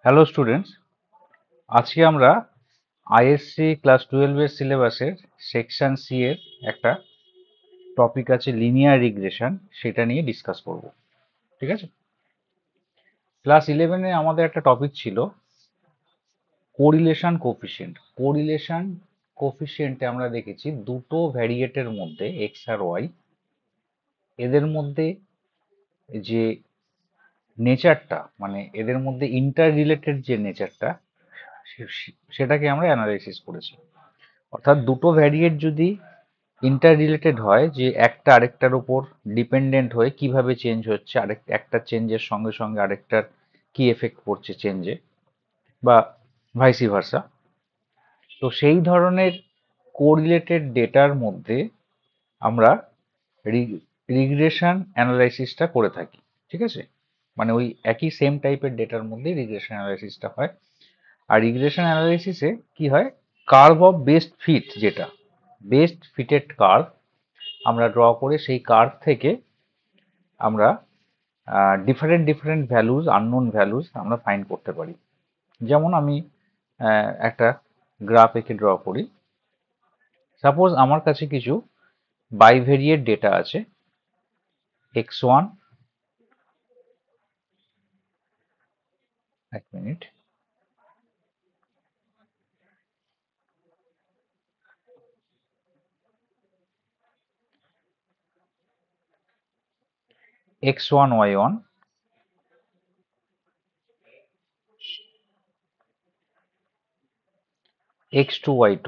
Hello students, আজকে আমরা ISC class 12 এর সিলেবাসের সেকশন সি এর একটা টপিক আছে লিনিয়ার রিগ্রেশন, সেটা নিয়ে ডিসকাস করব। ঠিক আছে। ক্লাস 11-এ আমাদের একটা টপিক ছিল কোরিলেশন কোফিশিয়েন্ট। কোরিলেশন কোফিশিয়েন্টে আমরা দেখেছি দুটো ভ্যারিয়েটের মধ্যে এক্স আর ওয়াই, এদের মধ্যে যে নেচারটা, মানে এদের মধ্যে ইন্টার রিলেটেড যে নেচারটা, সেটাকে আমরা অ্যানালাইসিস করেছি। অর্থাৎ দুটো ভ্যারিয়েট যদি ইন্টার রিলেটেড হয়, যে একটা আরেকটার উপর ডিপেন্ডেন্ট হয়ে কিভাবে চেঞ্জ হচ্ছে, একটা চেঞ্জের সঙ্গে সঙ্গে আরেকটার কি এফেক্ট পড়ছে চেঞ্জে, বা ভাইসি ভার্সা। তো সেই ধরনের কোরিলেটেড ডেটার মধ্যে আমরা রিগ্রেশন অ্যানালাইসিসটা করে থাকি। ঠিক আছে, মানে ওই একই সেম টাইপের ডেটার মধ্যে রিগ্রেশন অ্যানালাইসিসটা হয়। আর রিগ্রেশন অ্যানালাইসিসে কি হয়, কার্ভ অফ বেস্ট ফিট, যেটা বেস্ট ফিটেড কার্ভ আমরা ড্র করে সেই কার্ভ থেকে আমরা different different values, unknown values আমরা ফাইন্ড করতে পারি। যেমন আমি একটা গ্রাফ এঁকে ড্র করি। সাপোজ আমার কাছে কিছু বাইভেরিয়েট ডেটা আছে, x1, এক minute, x1 y1, x2 y2,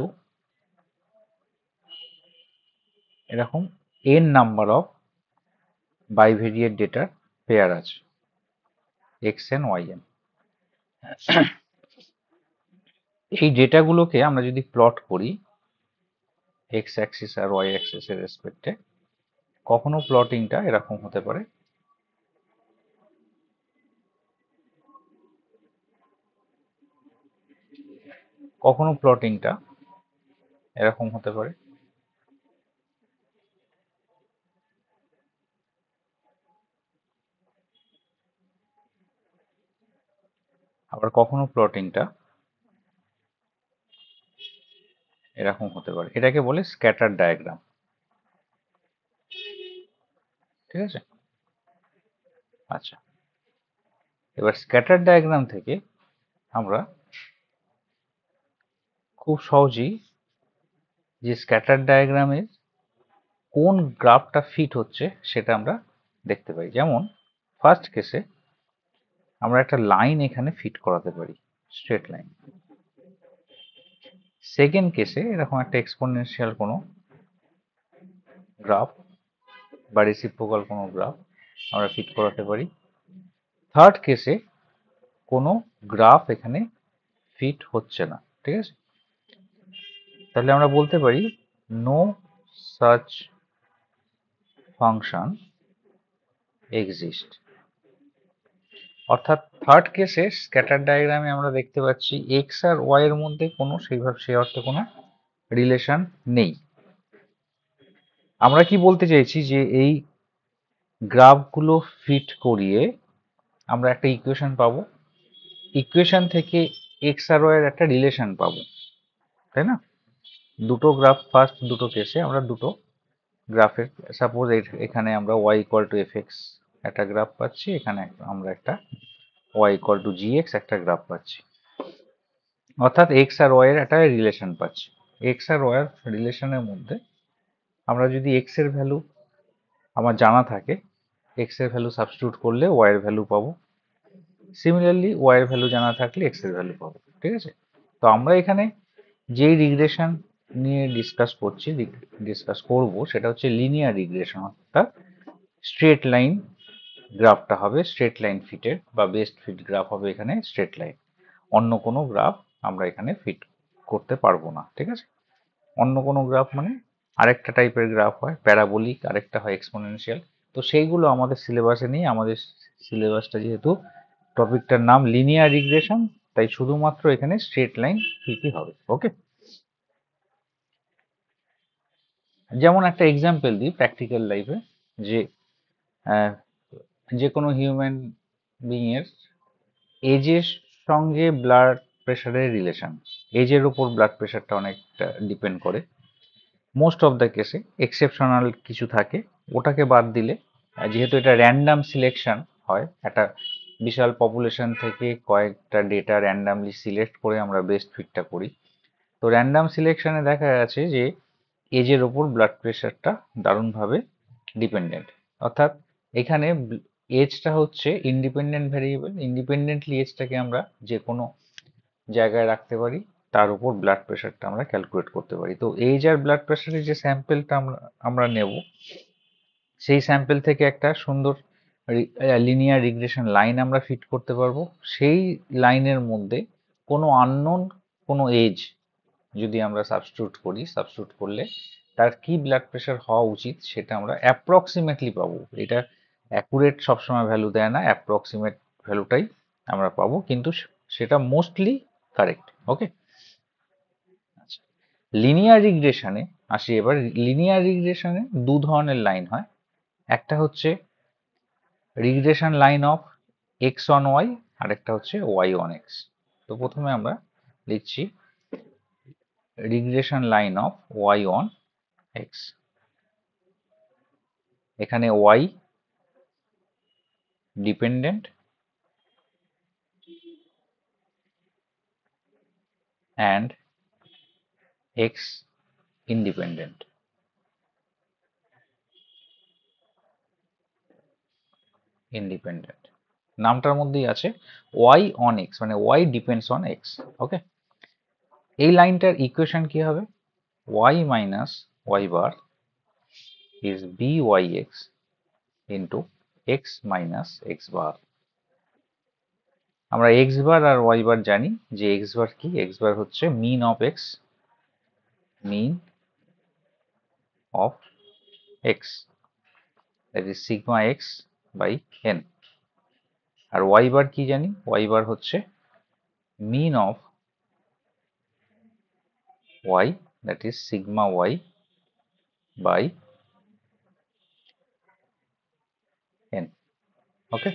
এরকম n নাম্বার অফ বাইভেরিয়েট ডেটার পেয়ার আছে, xn yn। এই ডেটাগুলোকে আমরা যদি প্লট করি এক্স অ্যাক্সিস আর ওয়াই অ্যাক্সিসের রেসপেক্টে, কখনো প্লটিংটা এরকম হতে পারে, কখনো প্লটিংটা এরকম হতে পারে, আবার কখনো প্লটিংটা এরকম হতে পারে। এটাকে বলে স্ক্যাটার ডায়াগ্রাম। ঠিক আছে। আচ্ছা, এবার স্ক্যাটার ডায়াগ্রাম থেকে আমরা খুব সহজেই যে স্ক্যাটার ডায়াগ্রামের কোন গ্রাফটা ফিট হচ্ছে সেটা আমরা দেখতে পাই। যেমন ফার্স্ট কেসে আমরা একটা লাইন এখানে ফিট করাতে পারি, স্ট্রেট লাইন। সেকেন্ড কেসে এরকম একটা এক্সপোনেনশিয়াল কোনো গ্রাফ বা রেসিপ্রোকাল কোনো গ্রাফ আমরা ফিট করাতে পারি। থার্ড কেসে কোনো গ্রাফ এখানে ফিট হচ্ছে না। ঠিক আছে, তাহলে আমরা বলতে পারি নো সাচ ফাংশন এক্সিস্ট। অর্থাৎ থার্ড কেসে স্ক্যাটার ডায়াগ্রামে আমরা দেখতে পাচ্ছি এক্স আর ওয়াই এর মধ্যে কোনো সেইভাবে সেই অর্থে কোনো রিলেশন নেই। আমরা কি বলতে চাইছি, যে এই গ্রাফগুলো ফিট করিয়ে আমরা একটা ইকুয়েশন পাবো, ইকুয়েশন থেকে এক্স আর ওয়াই এর একটা রিলেশন পাবো, তাই না? দুটো গ্রাফ, ফার্স্ট দুটো কেসে আমরা দুটো গ্রাফের, সাপোজ এখানে আমরা y equal to f x একটা গ্রাফ পাচ্ছি, এখানে আমরা একটা y equal to g x একটা গ্রাফ পাচ্ছি। অর্থাৎ এক্স আর ওয়াই এর একটা রিলেশন পাচ্ছি। এক্স আর ওয়াই এর রিলেশনের মধ্যে আমরা যদি এক্স এর ভ্যালু আমার জানা থাকে, এক্স এর ভ্যালু সাবস্টিটিউট করলে ওয়াই এর ভ্যালু পাবো। সিমিলারলি ওয়াই এর ভ্যালু জানা থাকলে এক্স এর ভ্যালু পাবো। ঠিক আছে, তো আমরা এখানে যেই রিগ্রেশন নিয়ে ডিসকাস করব সেটা হচ্ছে লিনিয়ার রিগ্রেশন। অর্থাৎ স্ট্রেট লাইন গ্রাফটা হবে স্ট্রেট লাইন ফিটেড, বা বেস্ট ফিট গ্রাফ হবে এখানে স্ট্রেট লাইন। অন্য কোনো গ্রাফ আমরা এখানে ফিট করতে পারবো না। ঠিক আছে, অন্য কোনো গ্রাফ মানে আরেকটা টাইপের গ্রাফ হয় প্যারাবোলিক, আরেকটা হয় এক্সপোনেনশিয়াল। তো সেইগুলো আমাদের সিলেবাসে নেই। আমাদের সিলেবাসটা যেহেতু টপিকটার নাম লিনিয়ার রিগ্রেশন, তাই শুধুমাত্র এখানে স্ট্রেট লাইন ফিটই হবে। ওকে, যেমন একটা এক্সাম্পল দিই প্র্যাকটিক্যাল লাইফে, যে যে কোনো হিউম্যান বিং এর এজের সঙ্গে ব্লাড প্রেশারের রিলেশন, এজের উপর ব্লাড প্রেশারটা অনেকটা ডিপেন্ড করে মোস্ট অফ দ্য কেসে। এক্সেপশনাল কিছু থাকে, ওটাকে বাদ দিলে যেহেতু এটা র্যান্ডাম সিলেকশন হয়, একটা বিশাল পপুলেশন থেকে কয়েকটা ডেটা র্যান্ডামলি সিলেক্ট করে আমরা বেস্ট ফিটটা করি। তো র্যান্ডাম সিলেকশনে দেখা গেছে যে এজের ওপর ব্লাড প্রেশারটা দারুণভাবে ডিপেন্ডেন্ট। অর্থাৎ এখানে এজটা হচ্ছে ইন্ডিপেন্ডেন্ট ভ্যারিয়েবল, ইন্ডিপেন্ডেন্টলি এজটাকে আমরা যে কোনো জায়গায় রাখতে পারি, তার উপর ব্লাড প্রেশারটা আমরা ক্যালকুলেট করতে পারি। তো এজ আর ব্লাড প্রেশারের যে স্যাম্পেলটা আমরা নেব, সেই স্যাম্পেল থেকে একটা সুন্দর লিনিয়ার রিগ্রেশন লাইন আমরা ফিট করতে পারবো। সেই লাইনের মধ্যে কোনো আননোন কোনো এজ যদি আমরা সাবস্টিটিউট করলে তার কি ব্লাড প্রেশার হওয়া উচিত সেটা আমরা অ্যাপ্রক্সিমেটলি পাবো। এটা অ্যাকুরেট সবসময় ভ্যালু দেয় না, অ্যাপ্রক্সিমেট ভ্যালুটাই আমরা পাবো, কিন্তু সেটা মোস্টলি কারেক্ট। ওকে, আচ্ছা, লিনিয়ার রিগ্রেশনে আসি এবার। লিনিয়ার রিগ্রেশনে দু ধরনের লাইন হয়, একটা হচ্ছে regression line of x on Y, আর একটা হচ্ছে ওয়াই অন এক্স। তো প্রথমে আমরা লিখছি regression line of Y on X. এখানে Y dependent and X independent. নামটার মধ্যেই আছে ওয়াই অন এক্স, মানে Y depends on X. Okay, এই লাইনটার ইকুয়েশন কি হবে? Y minus Y bar is B Y X into x minus x bar. আমরা এক্স বার আর ওয়াই বার জানি যে এক্স বার কি, এক্স বার হচ্ছে mean of X, mean of X, that is sigma x by N. আর Y bar কি জানি? Y bar হচ্ছে mean of Y, that is sigma Y by N. Okay,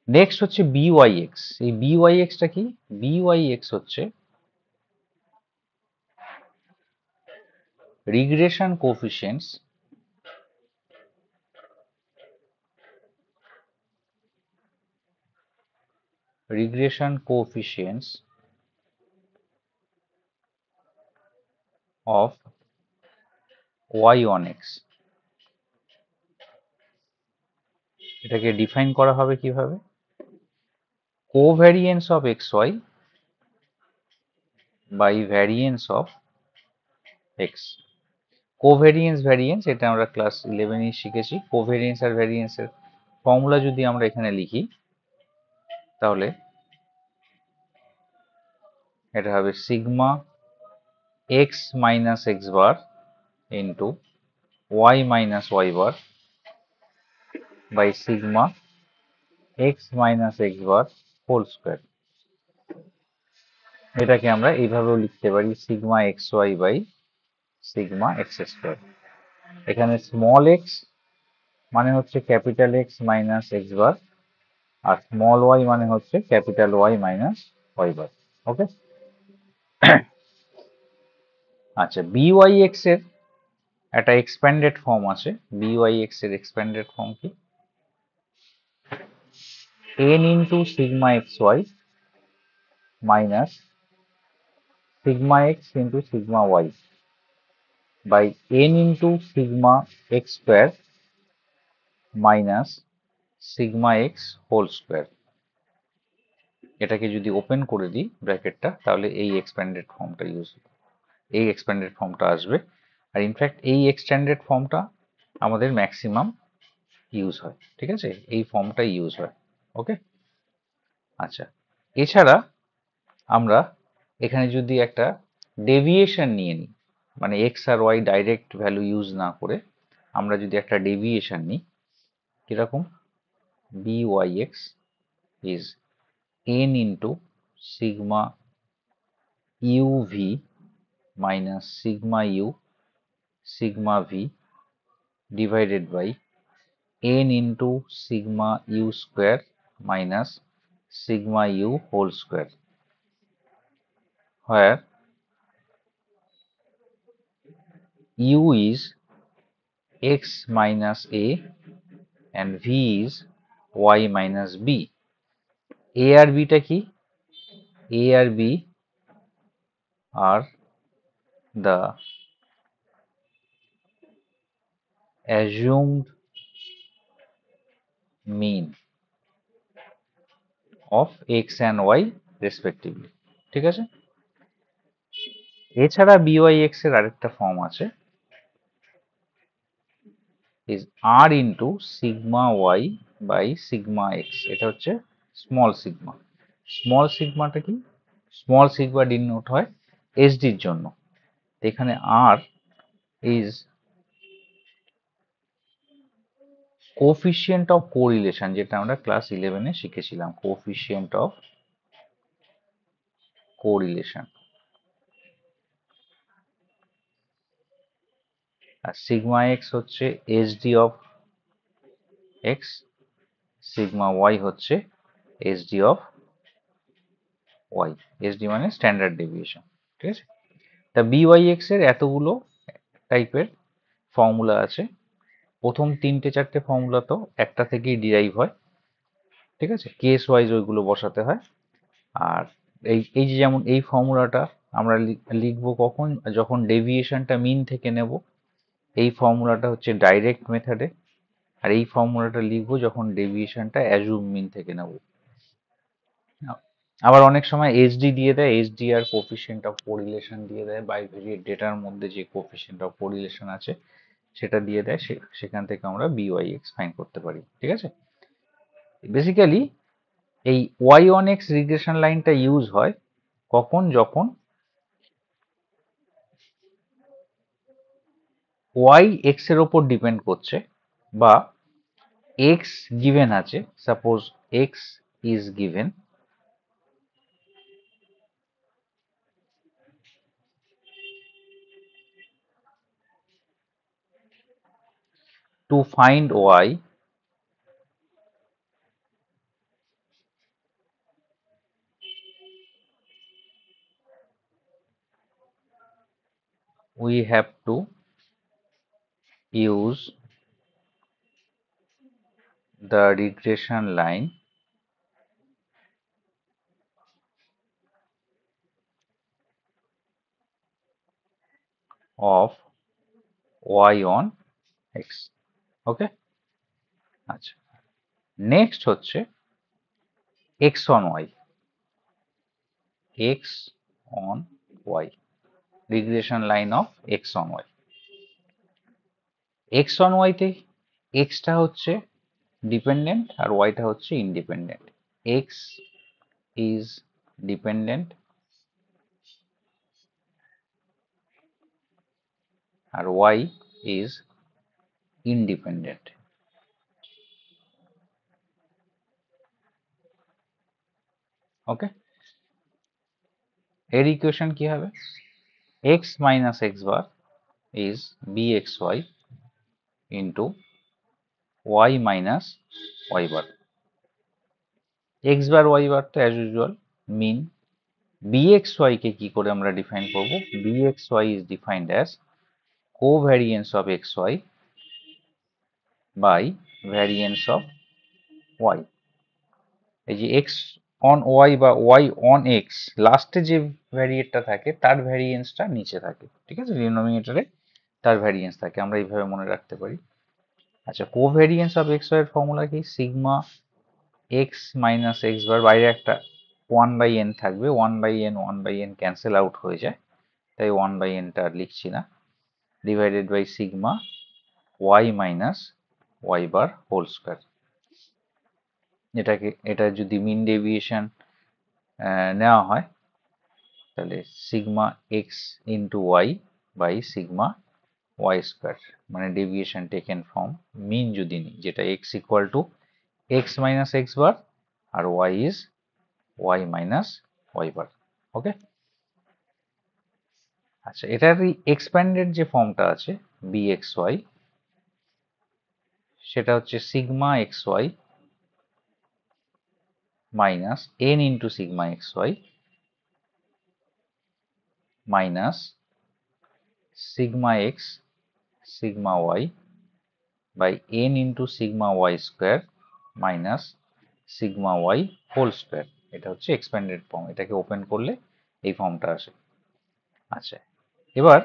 next হচ্ছে BYX। এই BYX টা কি? BYX হচ্ছে regression coefficients of Y on X। এটাকে ডিফাইন করা হবে কিভাবে? Covariance of XY by variance of X। Covariance variance এটা আমরা ক্লাস 11 শিখেছি। কোভ্যারিয়েন্স আর ভ্যারিয়েন্সের ফর্মুলা যদি আমরা এখানে লিখি তাহলে এটা হবে sigma x minus x bar into y minus Y bar by sigma x minus x bar whole square. এটাকে আমরা এইভাবেও লিখতে পারি sigma x y by sigma x square. এখানে স্মল এক্স মানে হচ্ছে capital x minus x bar, আর small y মানে হচ্ছে capital y minus Y bar. Okay, আচ্ছা, BYX এর একটা এক্সপ্যান্ডেড ফর্ম আছে। BYX এর এক্সপ্যান্ডেড ফর্ম কি? n into sigma x y minus sigma x into sigma Y by n into sigma x square minus sigma x whole square. এটাকে যদি open করে দিই ব্র্যাকেটটা, তাহলে এই এক্সপ্যান্ডেড ফর্মটা আসবে। আর ইনফ্যাক্ট এই এক্সটেন্ডেড ফর্মটা আমাদের ম্যাক্সিমাম ইউজ হয়। ঠিক আছে, এই ফর্মটাই ইউজ হয়। ওকে, আচ্ছা, এছাড়া আমরা এখানে যদি একটা ডেভিয়েশন নিয়ে নিই, মানে এক্স আর ওয়াই ডাইরেক্ট ভ্যালু ইউজ না করে আমরা যদি একটা ডেভিয়েশন নিই, কিরকম? BYX is n into sigma uv minus sigma u sigma v divided by n into sigma u square minus sigma u whole square, where u is x minus a and v is y minus b. a R b টা কি? a R b are the assumed mean of x and y respectively. ঠিক আছে? এছাড়া byx এর আরেকটা form আছে, is r into sigma y by sigma x. এটা হচ্ছে স্মল সিগমা। স্মল সিগমাটা কি? স্মল সিগমা ডিনোট হয় sd এর জন্য। এখানে r is coefficient of correlation, যেটা আমরা ক্লাস 11 এ শিখেছিলাম, কোফিশিয়েন্ট অফ কোরিলেশন। আর সিগমা এক্স হচ্ছে sd of x, sigma y হচ্ছে sd অফ ওয়াই। sd মানে স্ট্যান্ডার্ড ডেভিয়েশন। ঠিক আছে? তা byx এর এতগুলো টাইপের ফর্মুলা আছে। প্রথম 3-4টে ফর্মুলা তো একটা থেকেই ডিরাইভ হয়। ঠিক আছে? কেস ওয়াইজ ওইগুলো বসাতে হয়। আর এই যে যেমন এই ফর্মুলাটা আমরা লিখবো কখন? যখন ডেভিয়েশনটা মিন থেকে নেব। এই ফর্মুলাটা হচ্ছে ডাইরেক্ট মেথডে। আর এই ফর্মুলাটা লিখবো যখন ডেভিয়েশনটা অ্যাজুম মিন থেকে নেব। আবার অনেক সময় এইচডি দিয়ে দেয়, এইচডি আর কোফিশিয়েন্ট অফ কোরিলেশন দিয়ে দেয়, বাইভেরিয়েট ডেটার মধ্যে যে কোফিশিয়েন্ট অফ কোরিলেশন আছে সেটা দিয়ে দেয়, সেখান থেকে আমরা byx ফাইন্ড করতে পারি। ঠিক আছে? বেসিক্যালি এই y1x রিগ্রেশন লাইনটা ইউজ হয় কখন? যখন y x এর ওপর ডিপেন্ড করছে, বা x গিভেন আছে, suppose x is given, to find y we have to use the regression line of y on x. ওকে? আচ্ছা, নেক্সট হচ্ছে x on y, x on y, regression line of x on y। x on y তে x টা হচ্ছে dependent আর y টা হচ্ছে independent. x is dependent আর y is independent। Okay? এর equation কি হবে? x minus x bar is bxy into y minus y bar। x bar y bar তো অ্যাজ ইউজুয়াল মিন। bxy কে কি করে আমরা ডিফাইন করব? bxy is defined as covariance of xy by variance of y। এই যে x on y বা y on x লাস্টে যে ভ্যারিয়েটটা থাকে তার ভ্যারিয়েন্সটা নিচে থাকে। ঠিক আছে? ডিনোমিনেটরে তার ভ্যারিয়েন্স থাকে, আমরা এইভাবে মনে রাখতে পারি। আচ্ছা, কোভ্যারিয়েন্স অফ এক্স ওয়াই এর ফর্মুলা কি? Sigma x minus x bar, বাইরে একটা 1/n থাকবে, 1/n ক্যান্সেল আউট হয়ে যায়, তাই 1/n টা আর লিখছি না, divided by sigma y minus Y bar whole square. এটা যদি মিন ডেভিয়েশন নেওয়া হয় তাহলে sigma x into y by sigma y square, মানে ডেভিয়েশন টেকেন ফ্রম মিন যদি নিই, যেটা x equal to x minus x bar আর y is y minus Y bar. Okay? আচ্ছা, এটার এক্সপ্যান্ডেড যে ফর্মটা আছে bxy, সেটা হচ্ছে sigma x y minus n into sigma x y minus sigma x sigma Y by n into sigma y square minus sigma y whole square. এটা হচ্ছে expanded form, এটাকে ওপেন করলে এই ফর্মটা আসে। আচ্ছা, এবার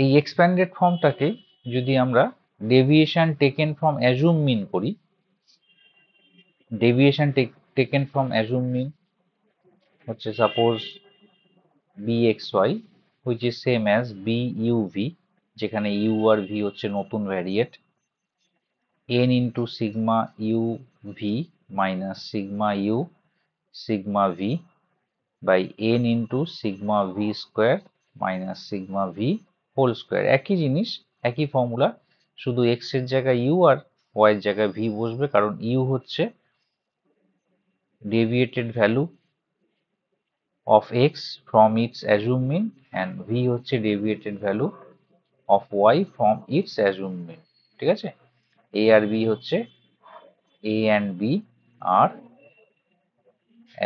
এই এক্সপ্যান্ডেড ফর্মটাকে যদি আমরা ডেভিয়েশন টেকেন ফ্রম অ্যাজুম মিন করি, ডেভিয়েশন টেকেন ফ্রম অ্যাজুম মিন হচ্ছে suppose bxy which is same as buv, যেখানে u আর v হচ্ছে নতুন ভ্যারিয়েট, n into sigma uv minus sigma u sigma v by n into sigma v square minus sigma v whole square। একই জিনিস, একই formula, শুধু x এর জায়গায় u আর y এর জায়গায় v বসবে, কারণ u হচ্ছে deviated value of x from its assumed mean and v হচ্ছে deviated value of y from its assumed mean। ঠিক আছে, a আর b হচ্ছে a and b are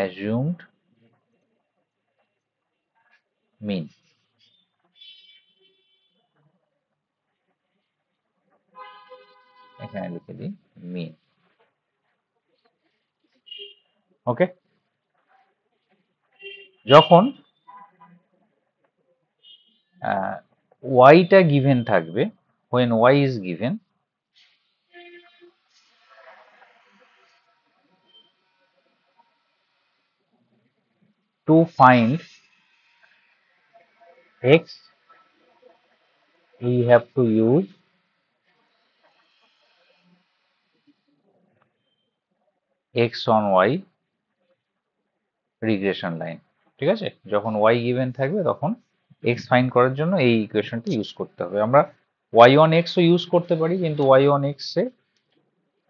assumed mean। এখানে লিখে দিই mean। ওকে, যখন y টা গিভেন থাকবে, when y is given, to find x we have to use x on y regression line. ঠিক আছে, যখন y গিভেন থাকবে তখন x ফাইন্ড করার জন্য এই ইকুয়েশনটা ইউজ করতে হবে। আমরা y on x ও ইউজ করতে পারি, কিন্তু y on x এ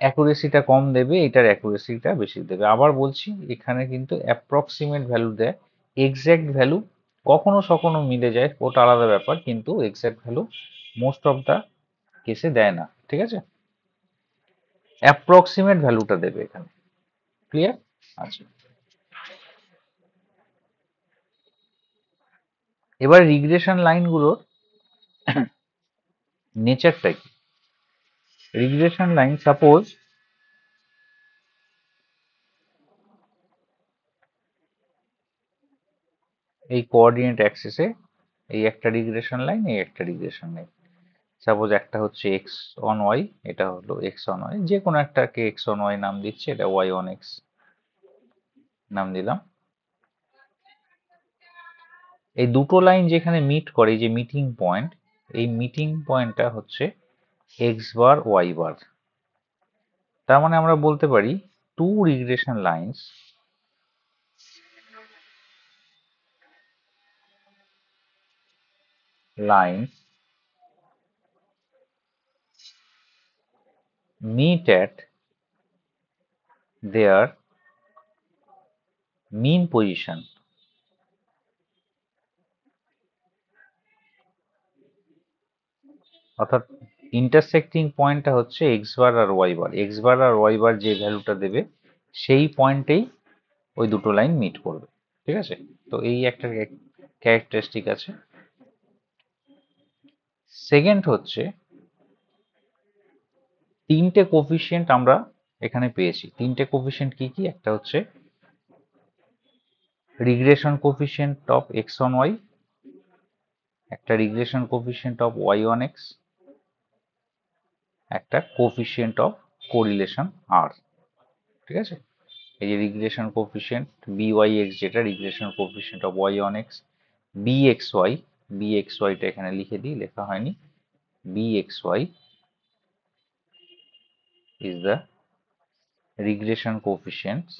অ্যাকুরেসিটা কম দেবে, এটার অ্যাকুরেসিটা বেশি দেবে। আবার বলছি, এখানে কিন্তু অ্যাপ্রক্সিমেট ভ্যালু দেয়, এক্স্যাক্ট ভ্যালু কখনো সখনো মিলে যায়, ওটা আলাদা ব্যাপার, কিন্তু exact value most of the কেসে দেয় না। ঠিক আছে, অ্যাপ্রক্সিমেট ভ্যালুটা দেবে এখানে। ক্লিয়ার? আচ্ছা, এবার রিগ্রেশন লাইনগুলোর নেচারটা কি? রিগ্রেশন লাইন, সাপোজ এই কোঅর্ডিনেট অ্যাক্সিসে এই একটা রিগ্রেশন লাইন, এই একটা রিগ্রেশন লাইন। সাপোজ একটা হচ্ছে এক্স অন ওয়াই, এটা হলো এক্স অন ওয়াই, যে কোনো একটাকে এক্স অন ওয়াই নাম দিচ্ছে, এটা ওয়াই অন এক্স নাম দিলাম। এই দুটো লাইন যেখানে মিট করে, যে মিটিং পয়েন্ট, এই মিটিং পয়েন্টটা হচ্ছে এক্স বার ওয়াই বার। তার মানে আমরা বলতে পারি two regression lines meet at their mean position। অর্থাৎ ইন্টারসেক্টিং পয়েন্টটা হচ্ছে এক্স বার আর ওয়াই বার, এক্স বার আর ওয়াই বার যে ভ্যালুটা দেবে সেই পয়েন্টেই ওই দুটো লাইন মিট করবে। ঠিক আছে, তো এই একটা ক্যারেক্টারিস্টিক আছে। সেকেন্ড হচ্ছে, তিনটে কোফিশিয়েন্ট আমরা এখানে পেয়েছি। তিনটে কোফিশিয়েন্ট কি কি? একটা হচ্ছে regression coefficient of x on y, একটা regression coefficient of Y on x, একটা কোফিশিয়েন্ট অফ কোরিলেশন আর। ঠিক আছে, এই যে রিগ্রেশন কোফিশিয়েন্ট BYX, যেটা regression coefficient of Y on x, BXY, BXYটা এখানে লিখে দিই, লেখা হয়নি, BXY is the regression coefficients,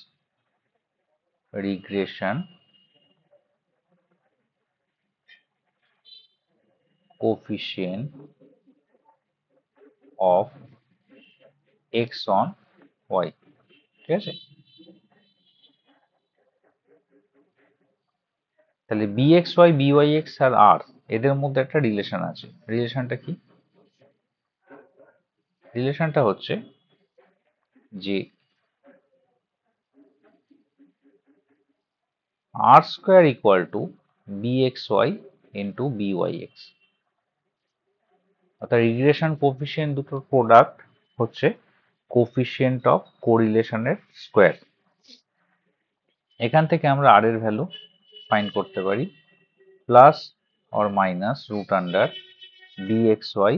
regression coefficient of x on y। ঠিক আছে, তাহলে BXY, BYX আর R এদের মধ্যে একটা রিলেশন আছে। রিলেশনটা কি? রিলেশনটা হচ্ছে যে r square equal to bxy into byx, অর্থাৎ রিগ্রেশন কোফিসিয়েন্ট দুটোর প্রোডাক্ট হচ্ছে কোফিসিয়েন্ট অফ কোরিলেশনের স্কোয়ার। এখান থেকে আমরা আর এর ভ্যালু ফাইন্ড করতে পারি plus or minus root under bxy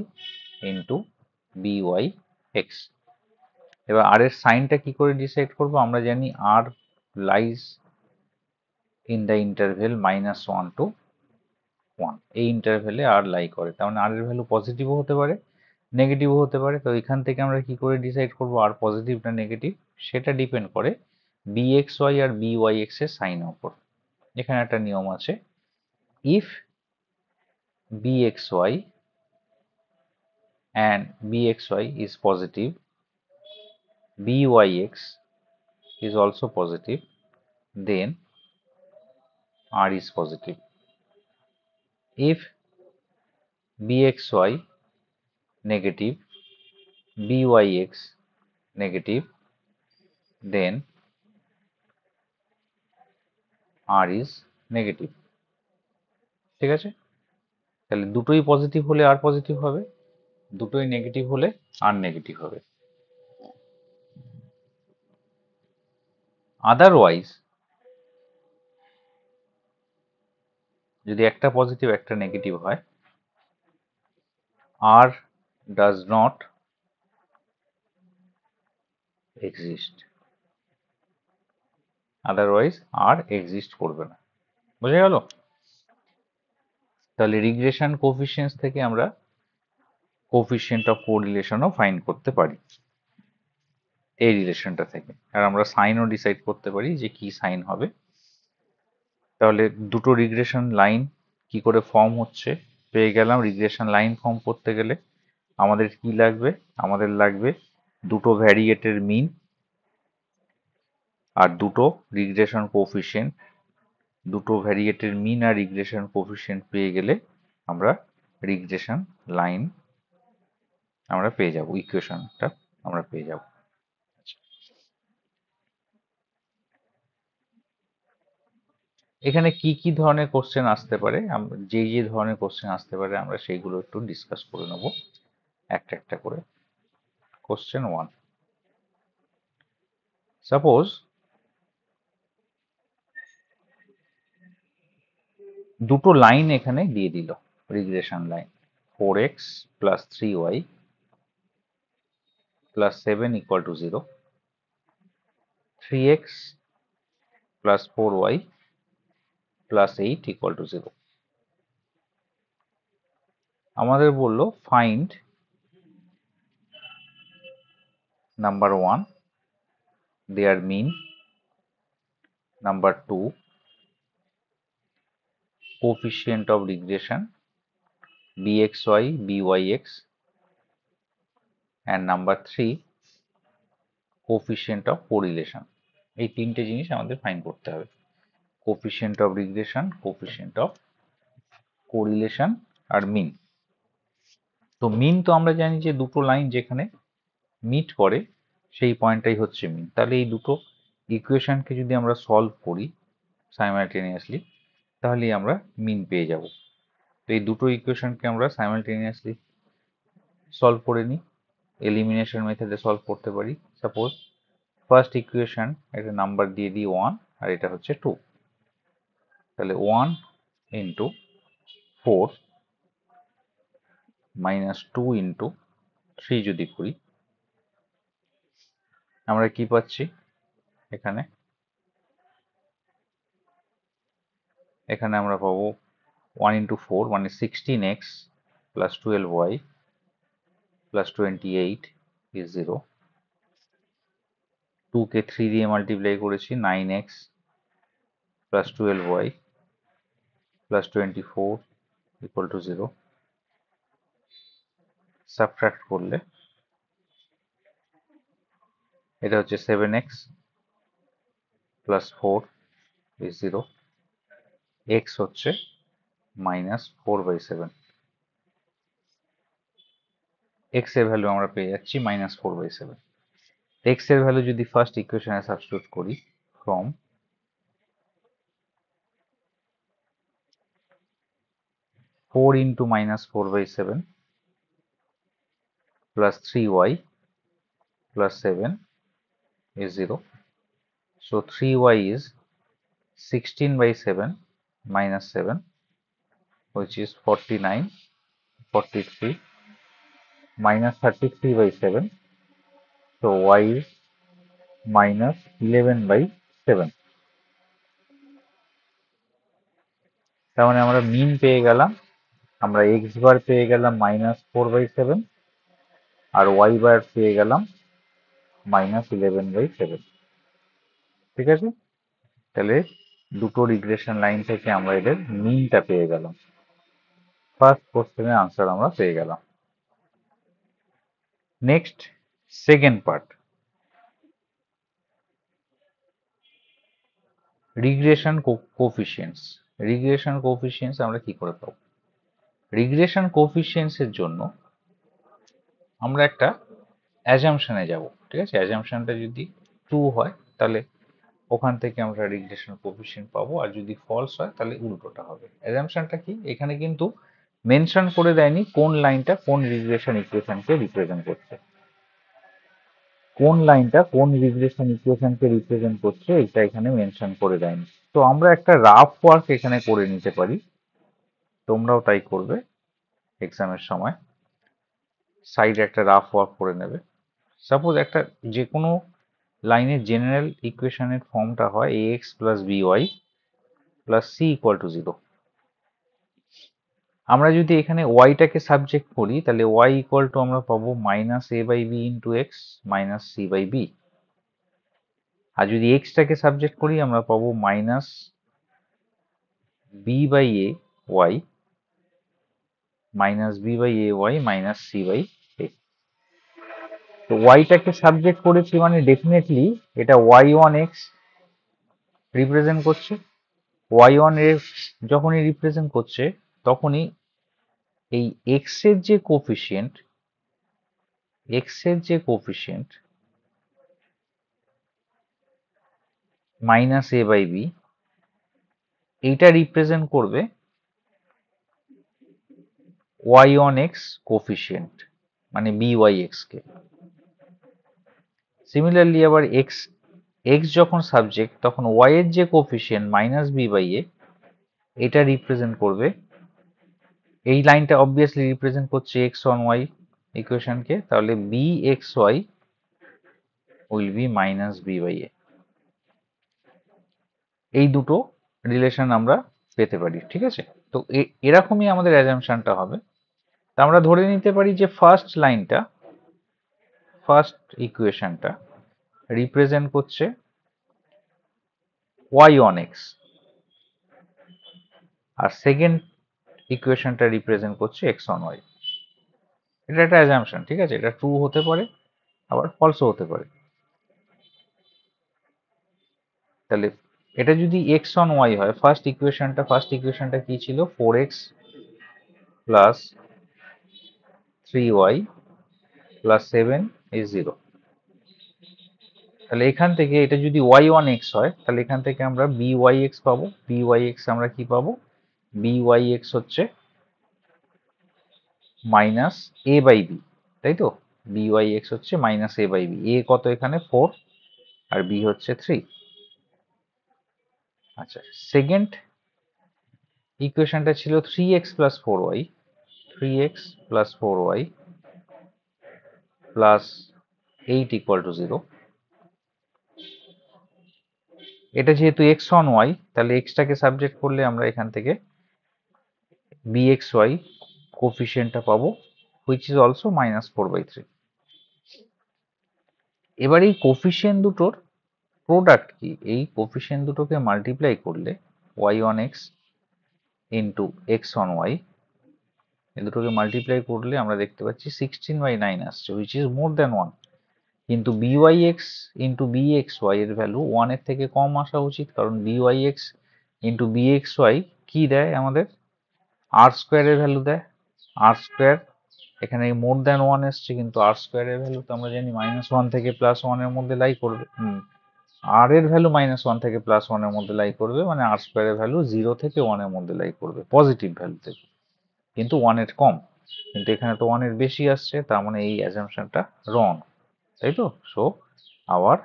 into byx। এবার আর এর সাইনটা কি করে ডিসাইড করবো? আমরা জানি r lies in the interval -1 to 1, এই ইন্টারভেলে আর লাই করে, তার মানে আর এর ভ্যালু পজিটিভও হতে পারে নেগেটিভও হতে পারে। তো এখান থেকে আমরা কি করে ডিসাইড করবো আর পজিটিভ না নেগেটিভ? সেটা ডিপেন্ড করে bxy আর byx এর সাইনের উপর। এখানে একটা নিয়ম আছে, if bxy and bxy is positive, byx is also positive, then r is positive. If bxy negative, byx negative, then r is negative। ঠিক আছে, তাহলে দুটোই পজিটিভ হলে আর পজিটিভ হবে, দুটোই নেগেটিভ হলে আর নেগেটিভ হবে। আদারওয়াইজ যদি একটা পজিটিভ একটা নেগেটিভ হয়, r does not exist, otherwise r exist করবে না। বোঝা গেল? তাহলে রিগ্রেশন কোফিসিয়েন্টস থেকে আমরা কোফিসিয়েন্ট অফ কোরিলেশনও ফাইন্ড করতে পারি এই রিলেশনটা থেকে, আর আমরা সাইনও ডিসাইড করতে পারি যে কি সাইন হবে। তাহলে দুটো রিগ্রেশন লাইন কি করে ফর্ম হচ্ছে পেয়ে গেলাম। রিগ্রেশন লাইন ফর্ম করতে গেলে আমাদের কি লাগবে? আমাদের লাগবে দুটো ভ্যারিয়েটের মিন আর দুটো রিগ্রেশন কোফিসিয়েন্ট। দুটো ভ্যারিয়েটের মিন আর রিগ্রেশন কোফিসিয়েন্ট পেয়ে গেলে আমরা রিগ্রেশন লাইন আমরা পেয়ে যাব, ইকুয়েশনটা আমরা পেয়ে যাব। এখানে কি কি ধরনের কোশ্চেন আসতে পারে, যে ধরনের কোশ্চেন আসতে পারে আমরা সেইগুলো একটু ডিসকাস করে নেব একটা একটা করে। কোশ্চেন 1, সাপোজ দুটো লাইন এখানে দিয়ে দিল, regression line 4x plus 3y plus 7 equal to 0, 3x plus 4y plus 8 equal to 0। আমাদের বললো find number 1 their mean, number 2 coefficient of regression bxy byx, and number 3 coefficient of correlation। এই তিনটে জিনিস আমাদের ফাইন্ড করতে হবে, coefficient of regression, coefficient of correlation আর মিন। তো মিন তো আমরা জানি যে দুটো লাইন যেখানে মিট করে সেই পয়েন্টটাই হচ্ছে মিন। তাহলে এই দুটো ইকুয়েশনকে যদি আমরা সলভ করি সাইমালটেনিয়াসলি তাহলেই আমরা মিন পেয়ে যাব। তো এই দুটো ইকুয়েশনকে আমরা সাইমালটেনিয়াসলি সলভ করে নিই, এলিমিনেশন মেথডে সলভ করতে পারি। সাপোজ ফার্স্ট ইকুয়েশন একটা নাম্বার দিয়ে দিই 1 আর এটা হচ্ছে 2, তাহলে 1 ইন্টু 4 মাইনাস 2 ইন্টু 3 যদি করি আমরা কি পাচ্ছি? এখানে এখানে আমরা পাবো 1 into 4 মানে 16x plus 12y plus 28 is 0, 2 কে 3 দিয়ে মাল্টিপ্লাই করেছি 9x plus 12y plus 24 equal to 0, subtract করলে এটা হচ্ছে 7x plus 4 is 0, x হচ্ছে -4/7, x এর ভ্যালু আমরা পেয়ে যাচ্ছি -4/7। x এর ভ্যালু যদি ফার্স্ট ইকুয়েশনে সাবস্টিটিউট করি from 4 into minus 4 by 7 plus 3y plus 7 is 0. So 3y is 16 by 7 minus 7, which is 49, 43 minus 33 by 7. So y is minus 11 by 7. তার মানে আমরা মিন পেয়ে গেলাম, আমরা x বার পেয়ে গেলাম minus 4 by 7 আর y বার পেয়ে গেলাম minus 11 by 7। ঠিক আছে, তাহলে দুটো রিগ্রেশন লাইন থেকে আমরা এদের মিনটা পেয়ে গেলাম। ফার্স্ট কোশ্চেনের আনসার আমরা পেয়ে গেলাম। Next, second part, regression coefficients. Regression coefficients আমরা কি করে পাবো? রিগ্রেশন কোফিশিয়েন্টস এর জন্য আমরা একটা অ্যাজাম্পশনে যাব। ঠিক আছে, অ্যাজাম্পশনটা যদি ট্রু হয় তাহলে ওখান থেকে আমরা রিগ্রেশন কোফিশিয়েন্ট পাবো, আর যদি ফলস হয় তাহলে উল্টোটা হবে। অ্যাজাম্পশনটা কি? এখানে কিন্তু মেনশন করে দেয়নি কোন লাইনটা কোন রিগ্রেশন ইকুয়েশনকে রিপ্রেজেন্ট করছে। কোন লাইনটা কোন রিগ্রেশন ইকুয়েশনকে রিপ্রেজেন্ট করছে এটা এখানে মেনশন করে দেয়নি। তো আমরা একটা রাফ ওয়ার্ক এখানে করে নিতে পারি, তোমরাও তাই করবে এক্সামের সময়। সাইডে একটা রাফ ওয়ার্ক করে নেবে। সাপোজ একটা যে কোনো লাইনের জেনারেল ইকুয়েশনের ফর্মটা হয় ax plus by plus c equal to 0। আমরা যদি এখানে ওয়াইটাকে সাবজেক্ট করি তাহলে ওয়াই ইকুয়াল টু আমরা পাবো minus a by b into x minus c by b. আর যদি এক্সটাকে সাবজেক্ট করি আমরা পাবো minus b by a y minus b by a y minus c by a. তো ওয়াইটাকে সাবজেক্ট করেছি মানে ডেফিনেটলি এটা ওয়াই ওয়ান এক্স রিপ্রেজেন্ট করছে। ওয়াই ওয়ান এক্স যখনই রিপ্রেজেন্ট করছে তখনই এই এক্স এর যে coefficient minus a by b এইটা রিপ্রেজেন্ট করবে ওয়াই অন এক্স কোফিশিয়েন্ট মানে বি ওয়াই এক্স কে। সিমিলারলি আবার এক্স যখন সাবজেক্ট তখন ওয়াই এর যে coefficient minus b by a এটা রিপ্রেজেন্ট করবে, এই লাইনটা অবভিয়াসলি রিপ্রেজেন্ট করছে এক্স অন ওয়াই ইকুয়েশনকে, তাহলে b x y will be minus b by a. এই দুটো রিলেশন আমরা পেতে পারি। ঠিক আছে, তো এরকমই আমাদের অ্যাজাম্পশনটা হবে। তা আমরা ধরে নিতে পারি যে ফার্স্ট ইকুয়েশনটা রিপ্রেজেন্ট করছে ওয়াই অন এক্স আর সেকেন্ড ইকুয়েশনটা রিপ্রেজেন্ট করছে এক্স অন ওয়াই। এটা একটা অ্যাজাম্পশন। ঠিক আছে, এটা ট্রু হতে পারে আবার ফলসও হতে পারে। তাহলে এটা যদি এক্স অন ওয়াই হয়, ফার্স্ট ইকুয়েশনটা কি ছিল? 4x plus 3y plus 7 is 0। তাহলে এখান থেকে এটা যদি y1x হয় তাহলে এখান থেকে আমরা byx পাবো। byx আমরা কি পাবো? byx হচ্ছে মাইনাস a বাই বি, তাই তো? byx হচ্ছে minus a by b. a কত এখানে? 4 আর b হচ্ছে 3। আচ্ছা, সেকেন্ড ইকুয়েশনটা ছিল 3x plus 4y, 3x plus 4y plus 8 equal to 0। এটা যেহেতু এক্স অন ওয়াই তাহলে এক্সটাকে সাবজেক্ট করলে আমরা এখান থেকে bxy কোফিশিয়েন্টটা পাবো, হুইচ ইজ অলসো মাইনাস 4/3। এবার এই কোফিশিয়েন্ট দুটোর প্রোডাক্ট কি? এই কোফিশিয়েন্ট দুটোকে মাল্টিপ্লাই করলে y on x into x on y, এই দুটোকে মাল্টিপ্লাই করলে আমরা দেখতে পাচ্ছি 16/9 আসছে, হুইচ ইজ মোর দ্যান 1। কিন্তু byx ইন্টু bxy এর ভ্যালু 1 এর থেকে কম আসা উচিত, কারণ byx ইন্টু bxy কি দেয় আমাদের? আর স্কোয়ারের ভ্যালু দেয়। আর স্কোয়ার এখানে মোর দ্যান 1 এসছে, কিন্তু আর স্কোয়ারের ভ্যালু তো আমরা জানি -1 থেকে +1 এর মধ্যে লাই করবে। আর এর ভ্যালু -1 থেকে +1 এর মধ্যে লাই করবে, মানে আর স্কোয়ারের ভ্যালু 0 থেকে 1 এর মধ্যে লাই করবে, পজিটিভ ভ্যালু থেকে। কিন্তু 1 এর কম, কিন্তু এখানে তো 1 এর বেশি আসছে, তার মানে এই অ্যাজাম্পশনটা রং, তাই তো? So our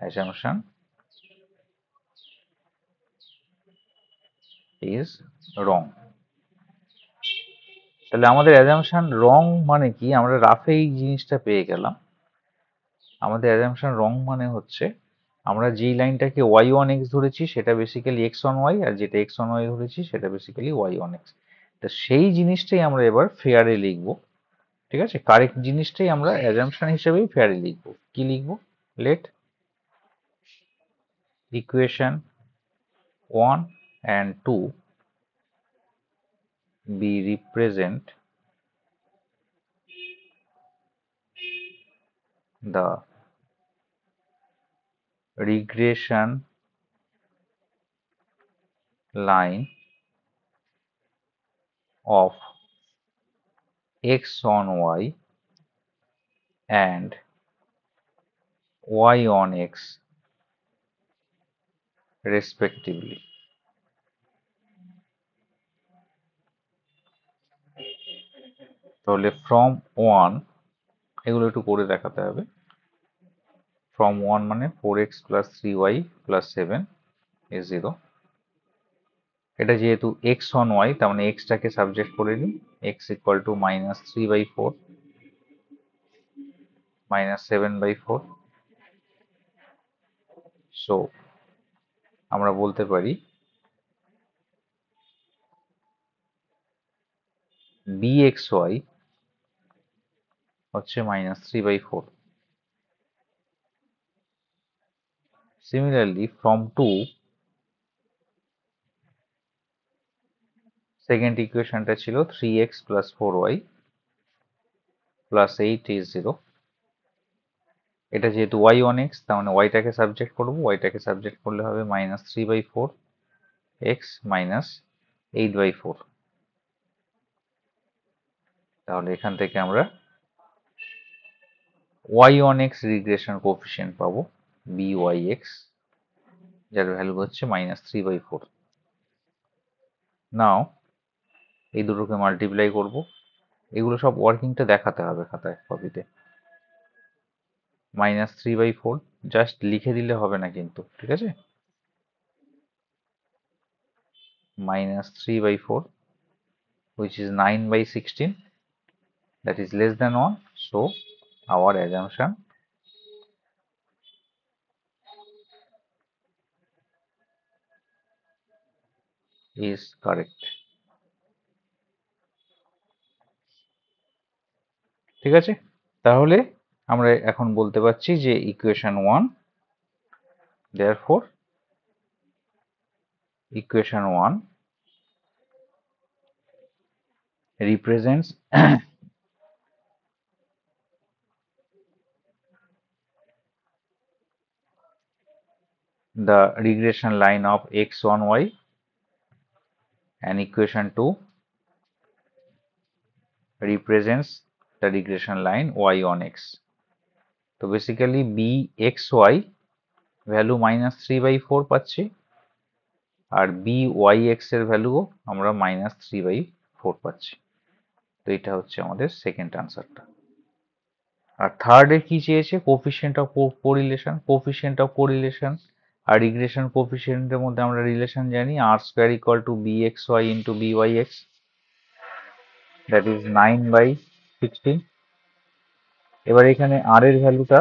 assumption is wrong. তাহলে আমাদের অ্যাজাম্পশন রং মানে কি? আমরা রাফে এই জিনিসটা পেয়ে গেলাম। আমাদের অ্যাজাম্পশন রং মানে হচ্ছে আমরা যেই লাইনটাকে y1x ধরেছি সেটা বেসিক্যালি x1y, আর যেটা x1y ধরেছি সেটা বেসিক্যালি y1x। তো সেই জিনিসটাই আমরা এবার ফেয়ারে লিখব, ঠিক আছে? কারেক্ট জিনিসটাই আমরা অ্যাজাম্পশন হিসেবেই ফেয়ারে লিখব। কি লিখব? Let equation 1 and 2 be represent the regression line of x on y and y on x respectively. তাহলে from 1, এগুলো একটু করে দেখাতে হবে। from 1 মানে 4x plus 3y plus 7 is 0। এটা যেহেতু x on y, তার মানে x টাকে সাবজেক্ট করে নিই। x equal to minus 3/4 minus 7/4। So আমরা বলতে পারি bxy হচ্ছে minus 3/4। Similarly, from 2, সেকেন্ড ইকুয়েশনটা ছিল 3x plus 4y plus 8 is 0। এটা যেহেতু y on x, তার মানে y টাকে সাবজেক্ট করব, y টাকে সাবজেক্ট করলে হবে minus 3/4 x minus 8/4। তাহলে এখান থেকে আমরা y on x regression coefficient পাবো byx, যার ভ্যালু হচ্ছে minus 3/4। নাও এই দুটোকে মাল্টিপ্লাই করব। এগুলো সব ওয়ার্কিংটা দেখাতে হবে খাতায়, কপিতে। minus 3/4 জাস্ট লিখে দিলে হবে না কিন্তু, ঠিক আছে? minus 3/4 which is 9/16, that is less than 1, so our assumption is correct। ঠিক আছে? তাহলে আমরা এখন বলতে পারছি যে equation 1, therefore equation 1 represents the regression line of x on y, and equation 2 represents the regression line y on x। তো basically bxy value minus 3/4 পাচ্ছি, আর byx এর ভ্যালুও আমরা minus 3/4 পাচ্ছি। তো এটা হচ্ছে আমাদের সেকেন্ড আনসারটা। আর থার্ডে কি চেয়েছে? Coefficient of correlation. Coefficient of correlation আর রিগ্রেশন কোফিশিয়েন্টের মধ্যে আমরা রিলেশন জানি, r square equal to bxy into byx, that is 9/16। এবার এখানে r এর ভ্যালুটা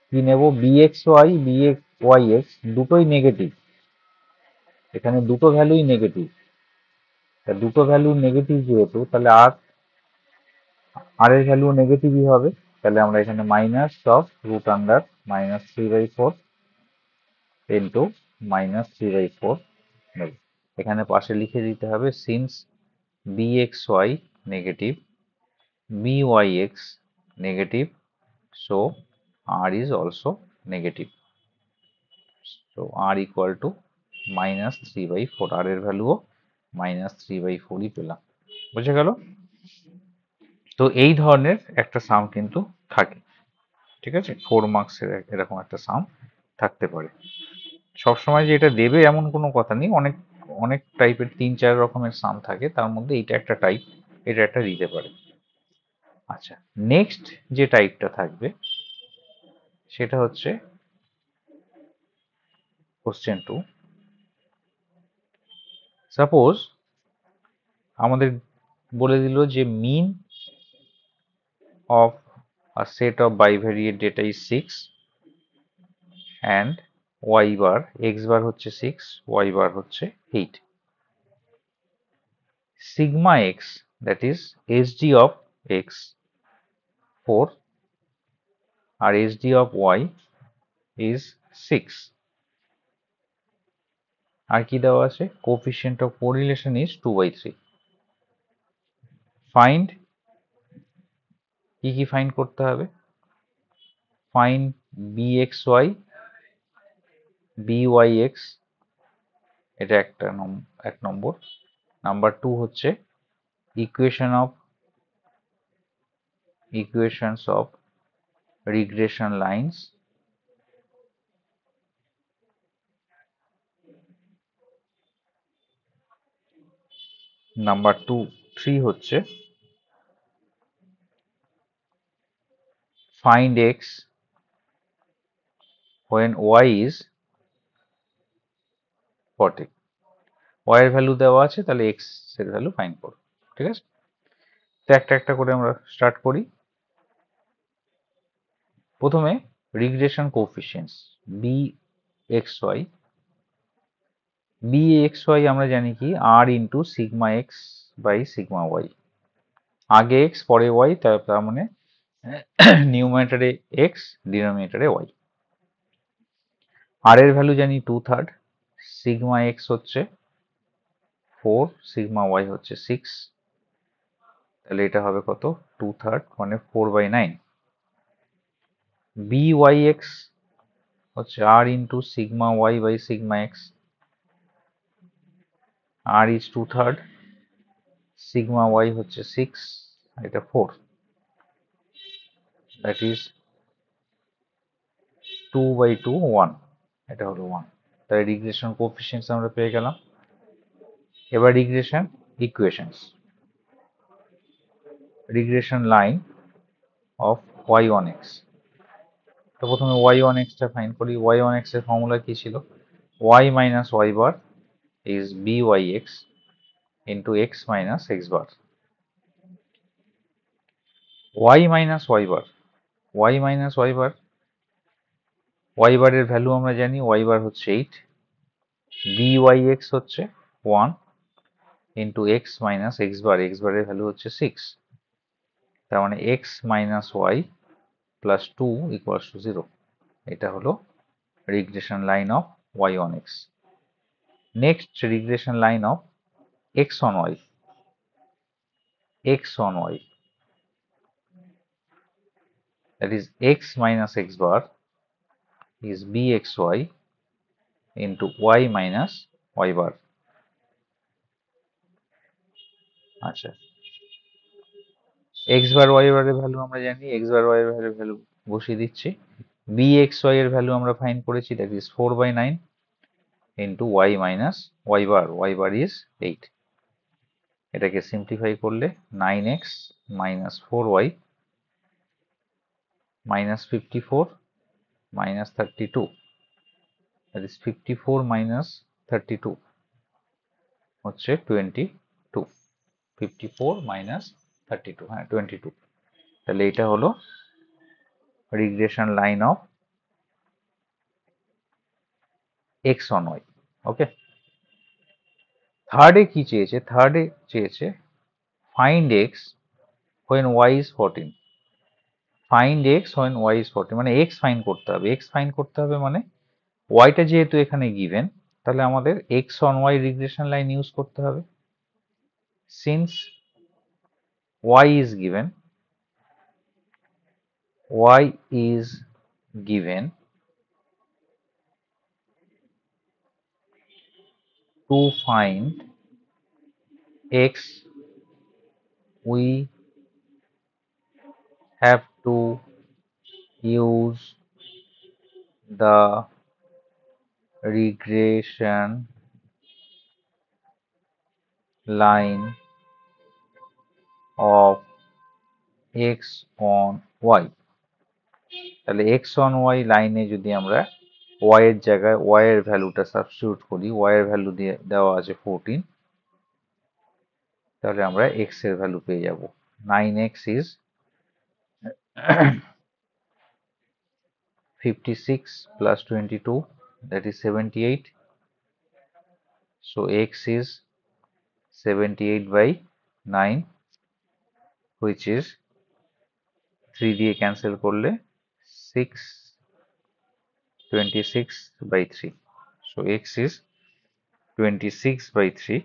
কি নেব? bxy byx দুটোই নেগেটিভ, এখানে দুটো ভ্যালুই নেগেটিভ। দুটো ভ্যালু নেগেটিভ যেহেতু, তাহলে r এর ভ্যালু নেগেটিভই হবে। তাহলে আমরা এখানে minus of root under minus 3/4 into minus 3/4 নেব। এখানে পাশে লিখে দিতে হবে since bxy negative, byx negative, so r is also negative, so r equal to minus 3/4। r এর ভ্যালুও minus 3/4ই পেলাম। বুঝে গেল? তো এই ধরনের একটা সাম কিন্তু থাকে, ঠিক আছে? 4 মার্কসের এরকম একটা সাম থাকতে পারে। সবসময় যে এটা দেবে এমন কোনো কথা নেই, অনেক টাইপের 3-4 রকমের সাম থাকে, তার মধ্যে এটা একটা টাইপ, এটা একটা দিতে পারে। আচ্ছা, নেক্সট যে টাইপটা থাকবে সেটা হচ্ছে কোশ্চেন 2। সাপোজ আমাদের বলে দিল যে মিন of a set of bivariate data is 6 and y bar, x bar হচ্ছে 6, y bar হচ্ছে 8. Sigma x, that is hd of x 4 R hd of y is 6. আর কি দেওয়া আছে? Coefficient of correlation is 2/3. Find, কি find করতে হবে? Find bxy, byx, এটা এক নম্বর। নাম্বার 2 হচ্ছে equations of regression lines, number 3 হচ্ছে find x when y is 40. y এর ভ্যালু দেওয়া আছে, তাহলে x এর ভ্যালু ফাইন্ড করো। ঠিক আছে, তো একটা একটা করে আমরা স্টার্ট করি। প্রথমে রিগ্রেশন কোএফিসিয়েন্টস bxy, bxy আমরা জানি কি r into sigma x by sigma y, আগে x পরে y, তার মানে নিউমারেটরে x ডিনোমিনেটরে y। r এর ভ্যালু জানি 2/3, সিগমা x হচ্ছে 4, সিগমা y হচ্ছে 6, তাহলে এটা হবে কত? 2/3 মানে 4/9। byx হচ্ছে r into sigma y by sigma x, r is 2/3, sigma y হচ্ছে 6, এটা 4, that is 2/2 1, এটা হলো 1। তাই রিগ্রেশন কোএফিসিয়েন্টস আমরা পেয়ে গেলাম। এবার regression equations, regression line of y1x। তো প্রথমে y1x টা ফাইন্ড করি। y1x এর ফর্মুলা কি ছিল? y minus y bar is byx into x minus x bar. y minus y bar, y minus y bar, y bar এর value আমরা জানি, y bar হচ্ছে 8, byx হচ্ছে 1 into x minus x bar, x bar এর value হচ্ছে 6, তার মানে x minus y plus 2 equals to 0। এটা হলো regression line of y1x। Next regression line of x on y, x on y, that is x minus x bar is bxy into y minus y bar। আচ্ছা, x বার y বারের value আমরা জানি, x বার y এর value বসিয়ে দিচ্ছি। bxy এর value আমরা find করেছি, that is 4/9 into y minus y bar, y bar is 8। এটাকে সিম্পলিফাই করলে 9x minus 4y minus 54 minus 32, that is 54 minus 32 হচ্ছে 22, 54 minus 32, হ্যাঁ 22। তাহলে এটা হলো regression line of x on y। ওকে, থার্ডে কি চেয়েছে? থার্ডে চেয়েছে find x when y is 14, find x when y is 14 মানে x ফাইন্ড করতে হবে। x ফাইন্ড করতে হবে মানে y টা যেহেতু এখানে গিভেন, তাহলে আমাদের x on y regression line use করতে হবে। Since y is given, y is given, to find x we have to use the regression line of x on y, তাহলে x on y লাইনে যদি আমরা y এর জায়গায় y এর ভ্যালুটা সাবস্টিটিউট করি, y এর ভ্যালু দিয়ে দেওয়া আছে 14, তাহলে আমরা x এর ভ্যালু পেয়ে যাব 9x is 56 plus 22, that is 78. So x is 78 by 9, which is 3 দিয়ে ক্যান্সেল করলে 6, 26 by 3. So x is 26 by 3.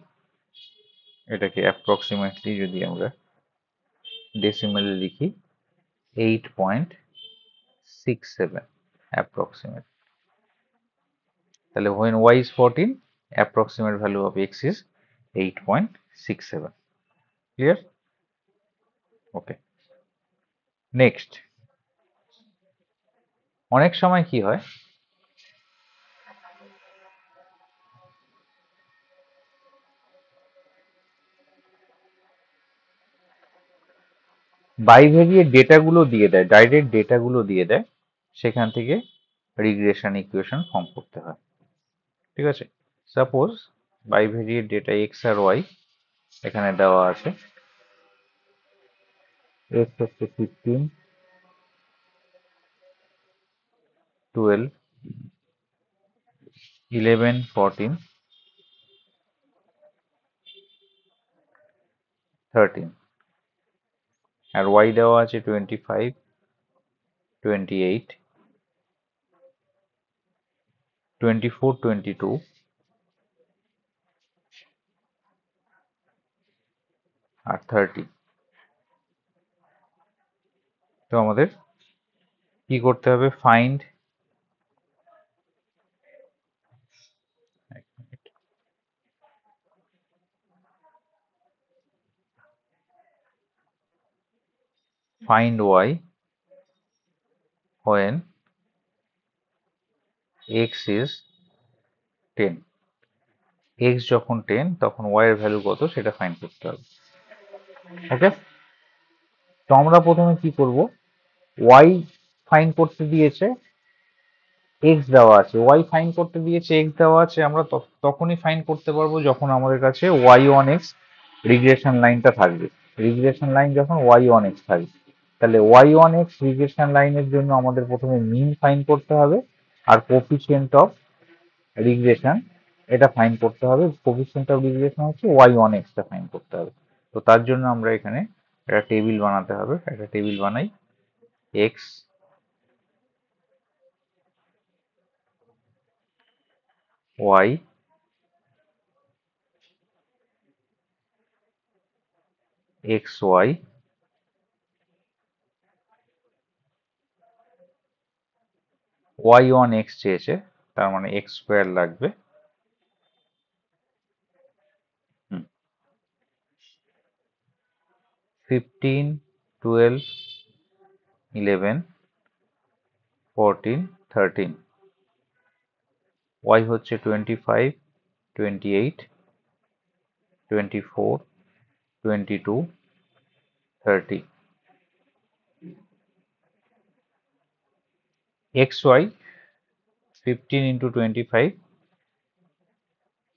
এটাকে অ্যাপ্রক্সিমেটলি যদি আমরা ডেসিমেলে লিখি 8.67 approximate. তাহলে when y is 14, approximate value of x is 8.67. Clear? Okay. Next, অনেক সময় কি হয়, বাইভেরিয়েট ডেটাগুলো দিয়ে দেয়, ডাইরেক্ট ডেটাগুলো দিয়ে দেয়, সেখান থেকে রিগ্রেশন ইকুয়েশন ফর্ম করতে হয়। ঠিক আছে, সাপোজ বাইভেরিয়েট ডেটা এক্স আর ওয়াই এখানে দেওয়া আছে। এক্স হচ্ছে 15, 12, 11, 14, 13, আর ওয়াই দেওয়া আছে 25, 28, 24, 22 আর 30। তো আমাদের কি করতে হবে, find y when x is 10, x যখন 10 তখন y এর ভ্যালু কত সেটা ফাইন্ড করতে হবে। ওকে, তো আমরা প্রথমে কি করব, y ফাইন্ড করতে দিয়েছে, x দেওয়া আছে, y ফাইন্ড করতে দিয়েছে, x দেওয়া আছে, আমরা তখনই ফাইন্ড করতে পারবো যখন আমাদের কাছে y1x রিগ্রেশন লাইনটা থাকবে। রিগ্রেশন লাইন যখন y1x থাকবে, তাহলে y1x রিগ্রেশন লাইনের জন্য আমাদের প্রথমে মিন ফাইন্ড করতে হবে, আর কোফিশিয়েন্ট অফ রিগ্রেশন এটা ফাইন্ড করতে হবে। কোফিশিয়েন্ট অফ রিগ্রেশন হচ্ছে y1x টা ফাইন্ড করতে হবে। তো তার জন্য আমরা এখানে একটা টেবিল বানাতে হবে, একটা টেবিল বানাই, x y xy y1x চেয়েছে, তার মানে x স্কোয়ার লাগবে, 15, 12, 11, 14, 13, y হচ্ছে 25, 28, 24, 22, 30, xy 15 into 25,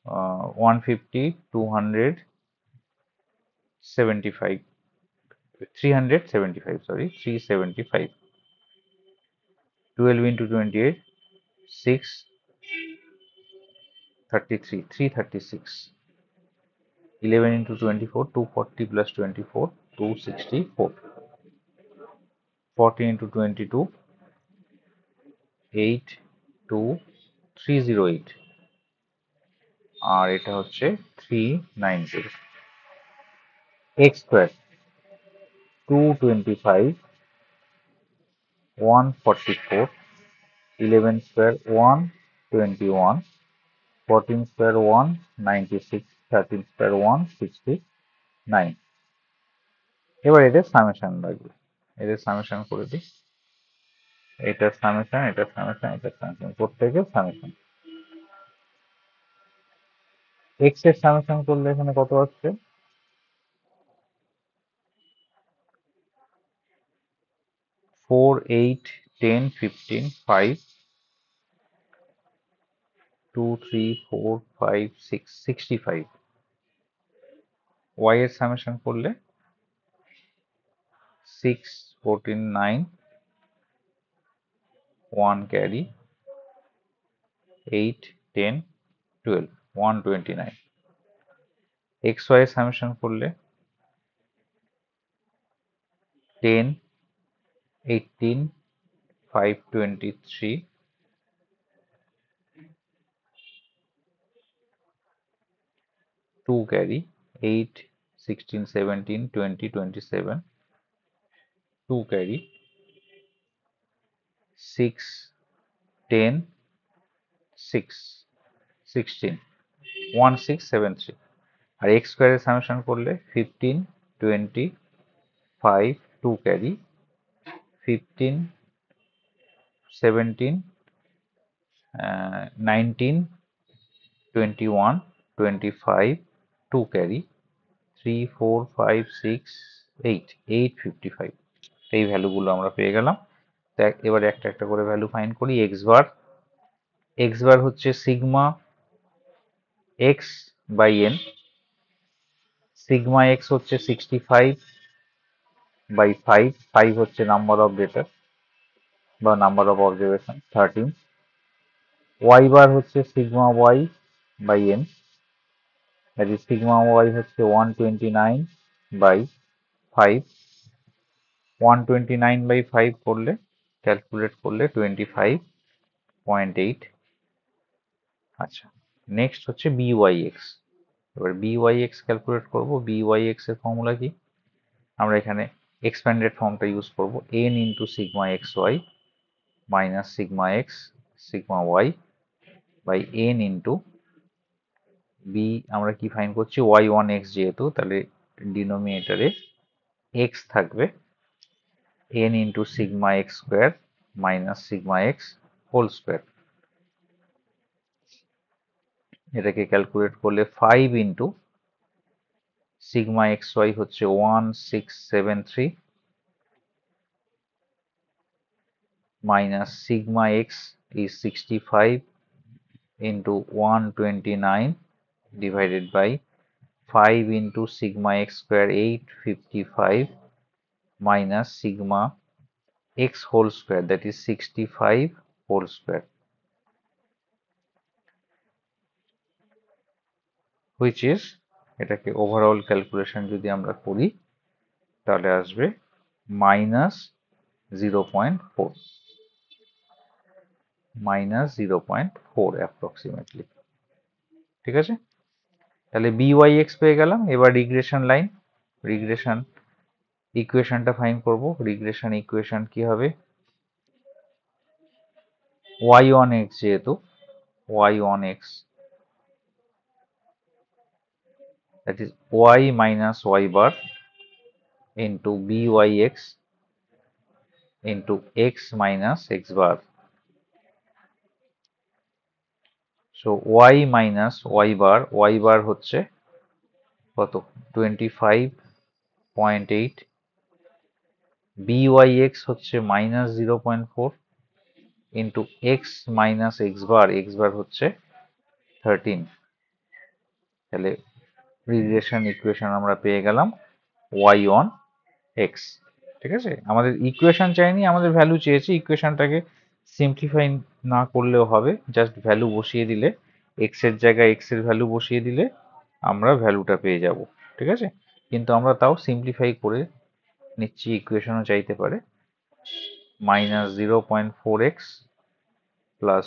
150, 275, 375, sorry, 375, 12 into 28, 6, 33, 336, 11 into 24, 240 plus 24, 264, 40 into 22, 8, 2, 308, আর এটা হচ্ছে 390। x square 225, 144, 11 square 121, 14 square 196, 13 square 169। এবার এদের সামেশন লাগবে, এদের সামেশন করে দিই, এটার সামেশন, এটার সামেশন, এটার সামেশন, প্রত্যেকের সামেশন। এক্স এর সামেশন করলে এখানে কত আসছে? 4, 8, 10, 15, 5, 2, 3, 4, 5, 6, 65। ওয়াই এর সামেশন করলে 6, 14, 9, 1 ক্যারি, 8, 10, 12, 129। এক্স ওয়াই এর সামেশন করলে 10, 18, 5, 23, 2 carry, 8, 16, 17, 20, 27, 2 carry, 6, 10, 6, 16, 1673। আর এক্স স্কোয়ারের সামেশন করলে 15, 20, 5, 2 ক্যারি, 15, 17, 19, 21, 25, 2 ক্যারি, 3, 4, 5, 6, 8, 855। এই ভ্যালুগুলো আমরা পেয়ে গেলাম। এবারে একটা একটা করে ভ্যালু ফাইন্ড করি। এক্স বার হচ্ছে sigma x by n. Sigma x হচ্ছে 65/5। 5 হচ্ছে নাম্বার অফ ডেটা বা number of observation 13। Y bar হচ্ছে sigma Y by n, that is sigma y হচ্ছে 129/5। 129/5 করলে ক্যালকুলেট করলে 25.8। আচ্ছা, নেক্সট হচ্ছে বিওয়াই এক্স। এবার বিওয়াই এক্স ক্যালকুলেট করবো। বিওয়াই এক্স এর ফর্মুলা কি? আমরা এখানে এক্সপ্যান্ডেড ফর্মটা ইউজ করব, n into sigma x y minus sigma x sigma Y by n into b. আমরা কি ফাইন্ড করছি? ওয়াই ওয়ান এক্স, যেহেতু তাহলে ডিনোমিনেটরে এক্স থাকবে, n into sigma x square minus sigma x whole square. এটাকে ক্যালকুলেট করলে 5 ইন্টু সিগমা এক্স ওয়াই হচ্ছে 1673 minus sigma x is 65 into 129 divided by 5 into sigma x square 855 minus sigma x whole square, that is 65 whole square, which is এটাকে overall calculation যদি আমরা করি তাহলে আসবে -0.4 -0.4 approximately. ঠিক আছে, তাহলে বিওয়াই এক্স পেয়ে গেলাম। এবার রিগ্রেশন লাইন, রিগ্রেশন ইকুয়েশনটা ফাইন্ড করব। রিগ্রেশন ইকুয়েশন কি হবে? ওয়াই অন এক্স, যেহেতু y on x, that is y minus y bar into byx into x minus x bar. So y minus y bar হচ্ছে কত? 25.8। byx হচ্ছে minus 0.4 into x minus x bar হচ্ছে 13। তাহলে regression equation আমরা পেয়ে গেলাম y on x। ঠিক আছে, আমাদের ইকুয়েশন চাইনি, আমাদের ভ্যালু চেয়েছে। ইকুয়েশনটাকে সিম্পলিফাই না করলেও হবে, জাস্ট ভ্যালু বসিয়ে দিলে, এক্স এর জায়গায় এক্স এর ভ্যালু বসিয়ে দিলে আমরা ভ্যালুটা পেয়ে যাব। ঠিক আছে, কিন্তু আমরা তাও সিম্পলিফাই করে নিচ্ছি। ইকুয়েশনও চাইতে পারে -0.4x plus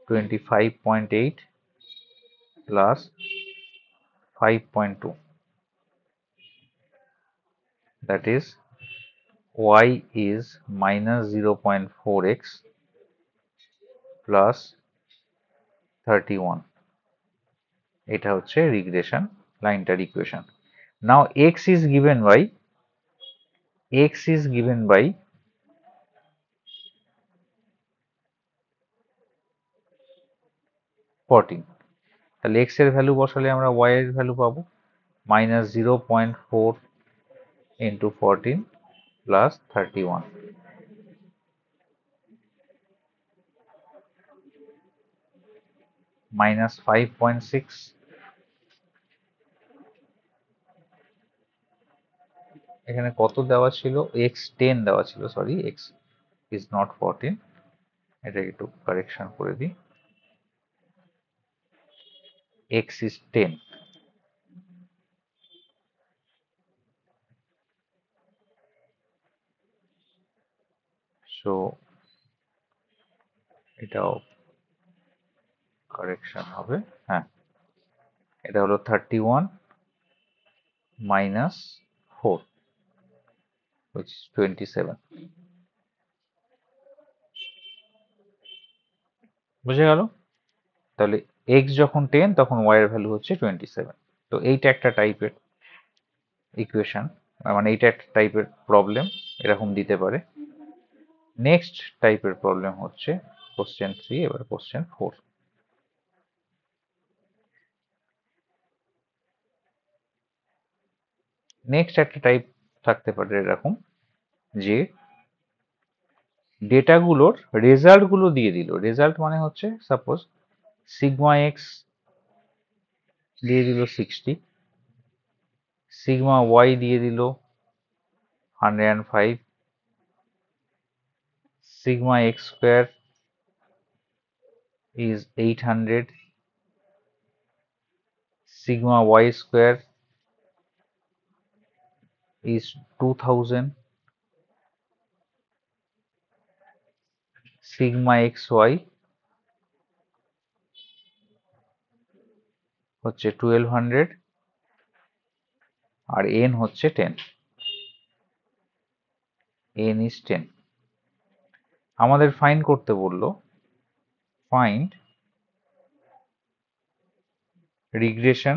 25.8 plus 5.2, that is y is -0.4x plus 31। এটা হচ্ছে রিগ্রেশন লাইনটার ইকুয়েশন। Now x is given by 14। তাহলে x এর ভ্যালু বসালে আমরা y এর ভ্যালু পাবো -0.4 into 14 plus 31 -5.6 এখানে কত দেওয়া ছিল x 10 দেওয়া ছিল সরি x is not 14 এটা একটু কারেকশন করে দিই x is 10 so এটাও কারেকশন হবে হ্যাঁ এটা হলো 31 minus 4 which is 27 বুঝে গেল তাহলে x যখন 10 তখন y এর ভ্যালু হচ্ছে 27 তো এইটা একটা টাইপের ইকুয়েশন মানে এইটা একটা টাইপের প্রবলেম এরকম দিতে পারে নেক্সট টাইপের প্রবলেম হচ্ছে কোশ্চেন 3 এবার কোশ্চেন 4 নেক্সট একটা টাইপ থাকতে পারে এরকম যে ডেটাগুলোর রেজাল্টগুলো দিয়ে দিল রেজাল্ট মানে হচ্ছে সাপোজ সিগমা এক্স দিয়ে দিল 60 সিগমা ওয়াই দিয়ে দিল 105 sigma x square is 800 sigma y square is 2000 sigma xy হচ্ছে 1200 আর n হচ্ছে 10 n is 10 আমাদের ফাইন্ড করতে বললো find regression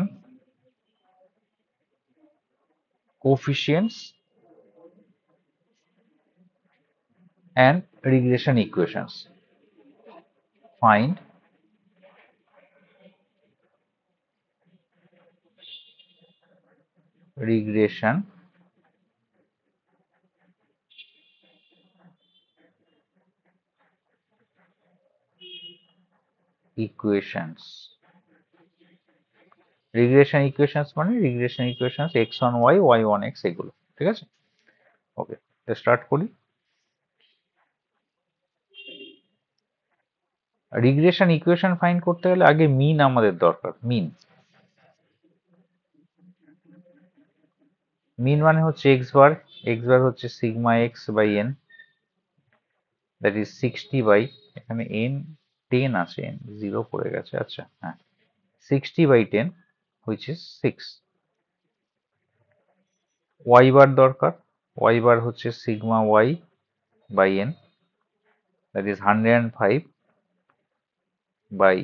coefficients and regression equations find regression equations regression equations মানে regression equations x1 y y1 x এগুলো ঠিক আছে ওকে তো স্টার্ট করি রিগ্রেশন ইকুয়েশন ফাইন্ড করতে গেলে আগে মিন আমাদের দরকার মিন মিন মানে হচ্ছে x বার হচ্ছে sigma x by n that is 60 by এখানে n 10 আছে n 0 পড়ে গেছে আচ্ছা হ্যাঁ 60 বাই 10 হুইচ ইজ 6 y বার দরকার y বার হচ্ছে sigma y by n that is 105 by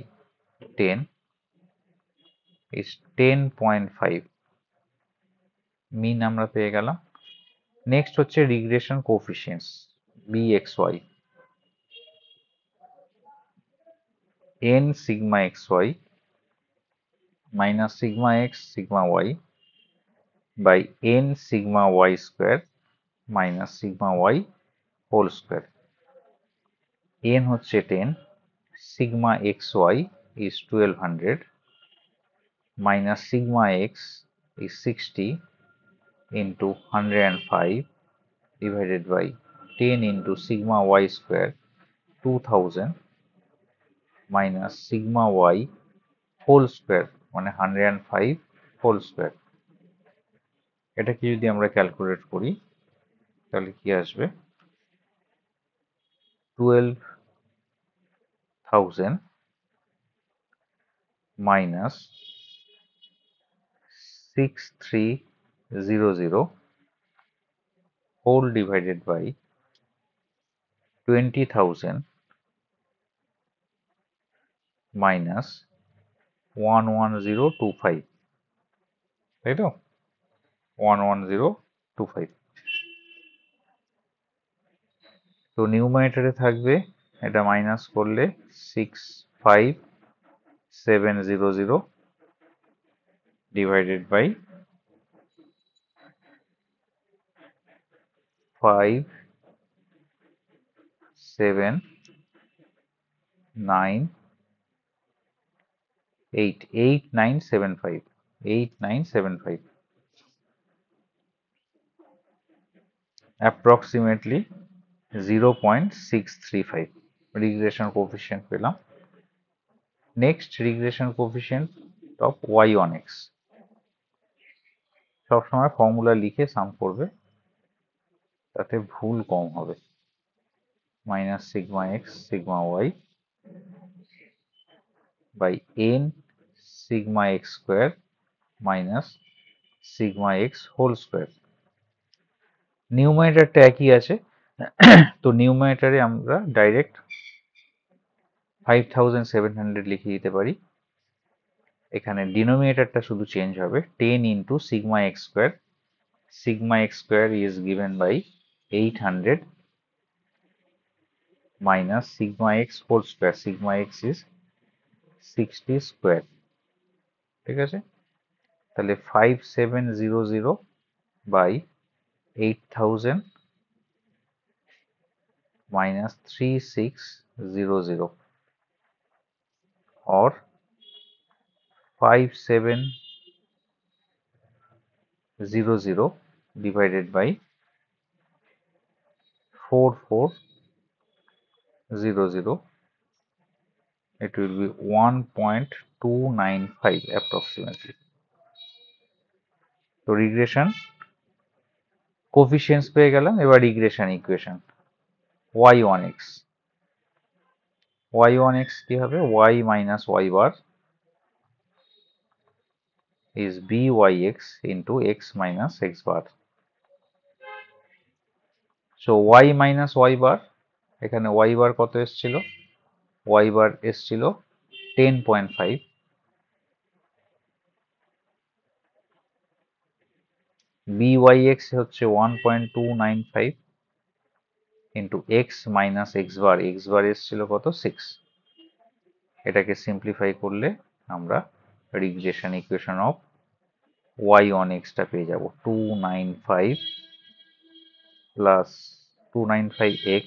10 is 10.5 mean আমরা পেয়ে গেলাম নেক্সট হচ্ছে regression coefficients bxy n sigma xy minus sigma x sigma y by n sigma y square minus sigma y whole square n হচ্ছে 10 sigma xy is 1200 minus sigma x is 60 into 105 divided by 10 into sigma y square 2000 minus sigma y whole square মানে 105 whole square এটাকে যদি আমরা calculate করি তাহলে কি আসবে 12,000 minus 6300 whole divided by 20,000 minus 11025 তাই তো 11025 তো নিউমারেটরে থাকবে এটা মাইনাস করলে 65700 divided by 5, 7, 9, 8, 8975, 8975, approximately 0.635 regression coefficient পেলাম। Next regression coefficient of y on x, সবসময় ফর্মুলা লিখে সাম করবে, তাতে ভুল কম হবে। Minus sigma x sigma Y by n sigma x square minus sigma x whole square. নিউমারেটরটা একই আছে, তো নিউমারেটরে আমরা ডাইরেক্ট 5700 লিখে দিতে পারি। এখানে ডিনোমিনেটরটা শুধু চেঞ্জ হবে, 10 into sigma x square. Sigma x square is given by 800 minus sigma x whole square. Sigma x is 60 square. ঠিক আছে, তাহলে 5700 by 8000 minus 3600 or 5700 divided by 4400, it will be 1.295 approximately. তো রিগ্রেশন কোফিসিয়েন্টস পেয়ে গেলাম। এবার regression equation y on x, y on x কি হবে, y minus y bar is byx into x minus x bar. So y minus y bar, এখানে y bar কত এসেছিল, y bar এসেছিল 10.5, byx হচ্ছে 1.295 into x minus x bar, x bar এসেছিল কত 6। এটাকে সিম্পলিফাই করলে আমরা regression equation of y on x টা পেয়ে যাব 295 plus 295x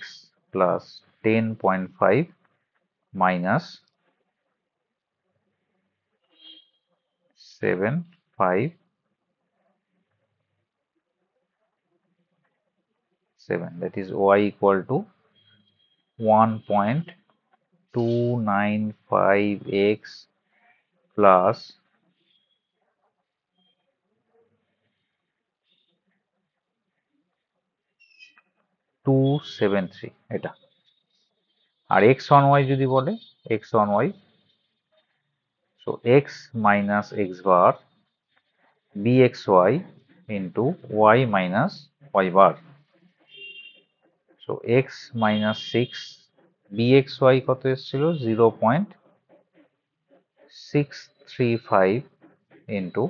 plus 10.5 minus 757, that is y equal to 1.295x plus 273 এটা। আর x on y যদি বলে, x on y, so x minus x bar bxy into y minus y bar, so x minus 6 bxy কত এসেছিল 0.635 into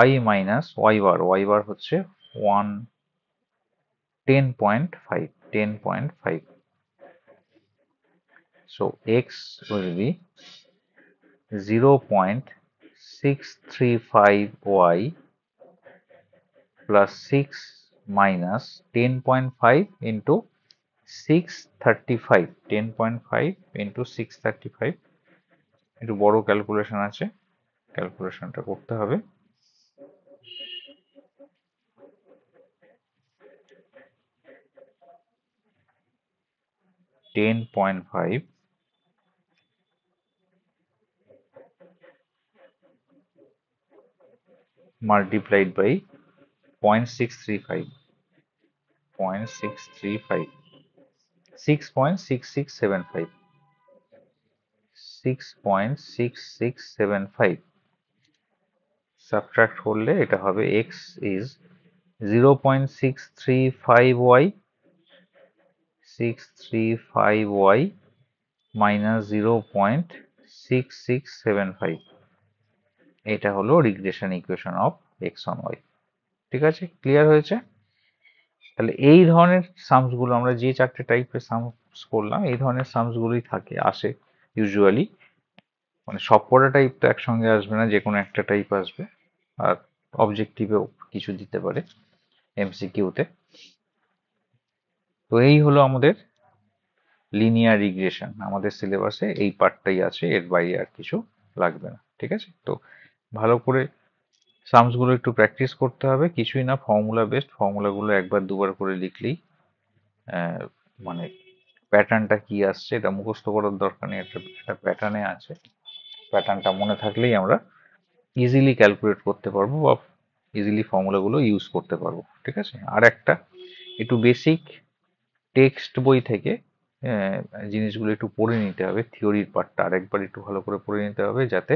y minus y bar হচ্ছে 10.5, so x will be 0.635y plus 6 minus 10.5 into 635, 10.5 into 635, একটু বড় calculation আছে, ক্যালকুলেশনটা করতে হবে। 10.5 multiplied by 0.635, 6.6675, 6.6675 subtract করলে এটা হবে x is 0.635y minus 0.6675, এটা হলো regression equation of x on y। ঠিক আছে, ক্লিয়ার হয়েছে? তাহলে এই ধরনের সামস গুলো আমরা যে চারটে টাইপের সামস করলাম, এই ধরনের সামস গুলোই থাকে, আসে ইউজুয়ালি। মানে সবকটা টাইপ তো একসঙ্গে আসবে না, যে কোনো একটা টাইপ আসবে। আর অবজেক্টিভেও কিছু দিতে পারে এমসিকিউতে। তো এই হলো আমাদের লিনিয়ার রিগ্রেশন। আমাদের সিলেবাসে এই পার্টটাই আছে, এর বাইরে আর কিছু লাগবে না। ঠিক আছে, তো ভালো করে সামসগুলো একটু প্র্যাকটিস করতে হবে। কিছুই না, ফর্মুলা বেসড, ফর্মুলাগুলো একবার দুবার করে লিখলেই মানে প্যাটার্নটা কি আসছে এটা মুখস্থ করার দরকার নেই। একটা প্যাটার্নে আছে, প্যাটার্নটা মনে থাকলেই আমরা ইজিলি ক্যালকুলেট করতে পারবো বা ইজিলি ফর্মুলাগুলো ইউজ করতে পারবো। ঠিক আছে, আর একটা একটু বেসিক টেক্সট বই থেকে জিনিসগুলো একটু পড়ে নিতে হবে। থিওরির পার্টটা আরেকবার একটু ভালো করে পড়ে নিতে হবে, যাতে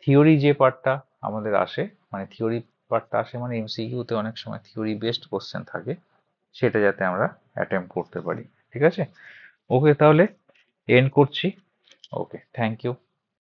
থিওরি যে পার্টটা আমাদের আসে, মানে থিওরি পার্টটা আসে মানে এমসিকিউতে অনেক সময় থিওরি বেসড কোশ্চেন থাকে, সেটা যাতে আমরা অ্যাটেম্প করতে পারি। ঠিক আছে, ওকে, তাহলে এন্ড করছি। ওকে, থ্যাংক ইউ।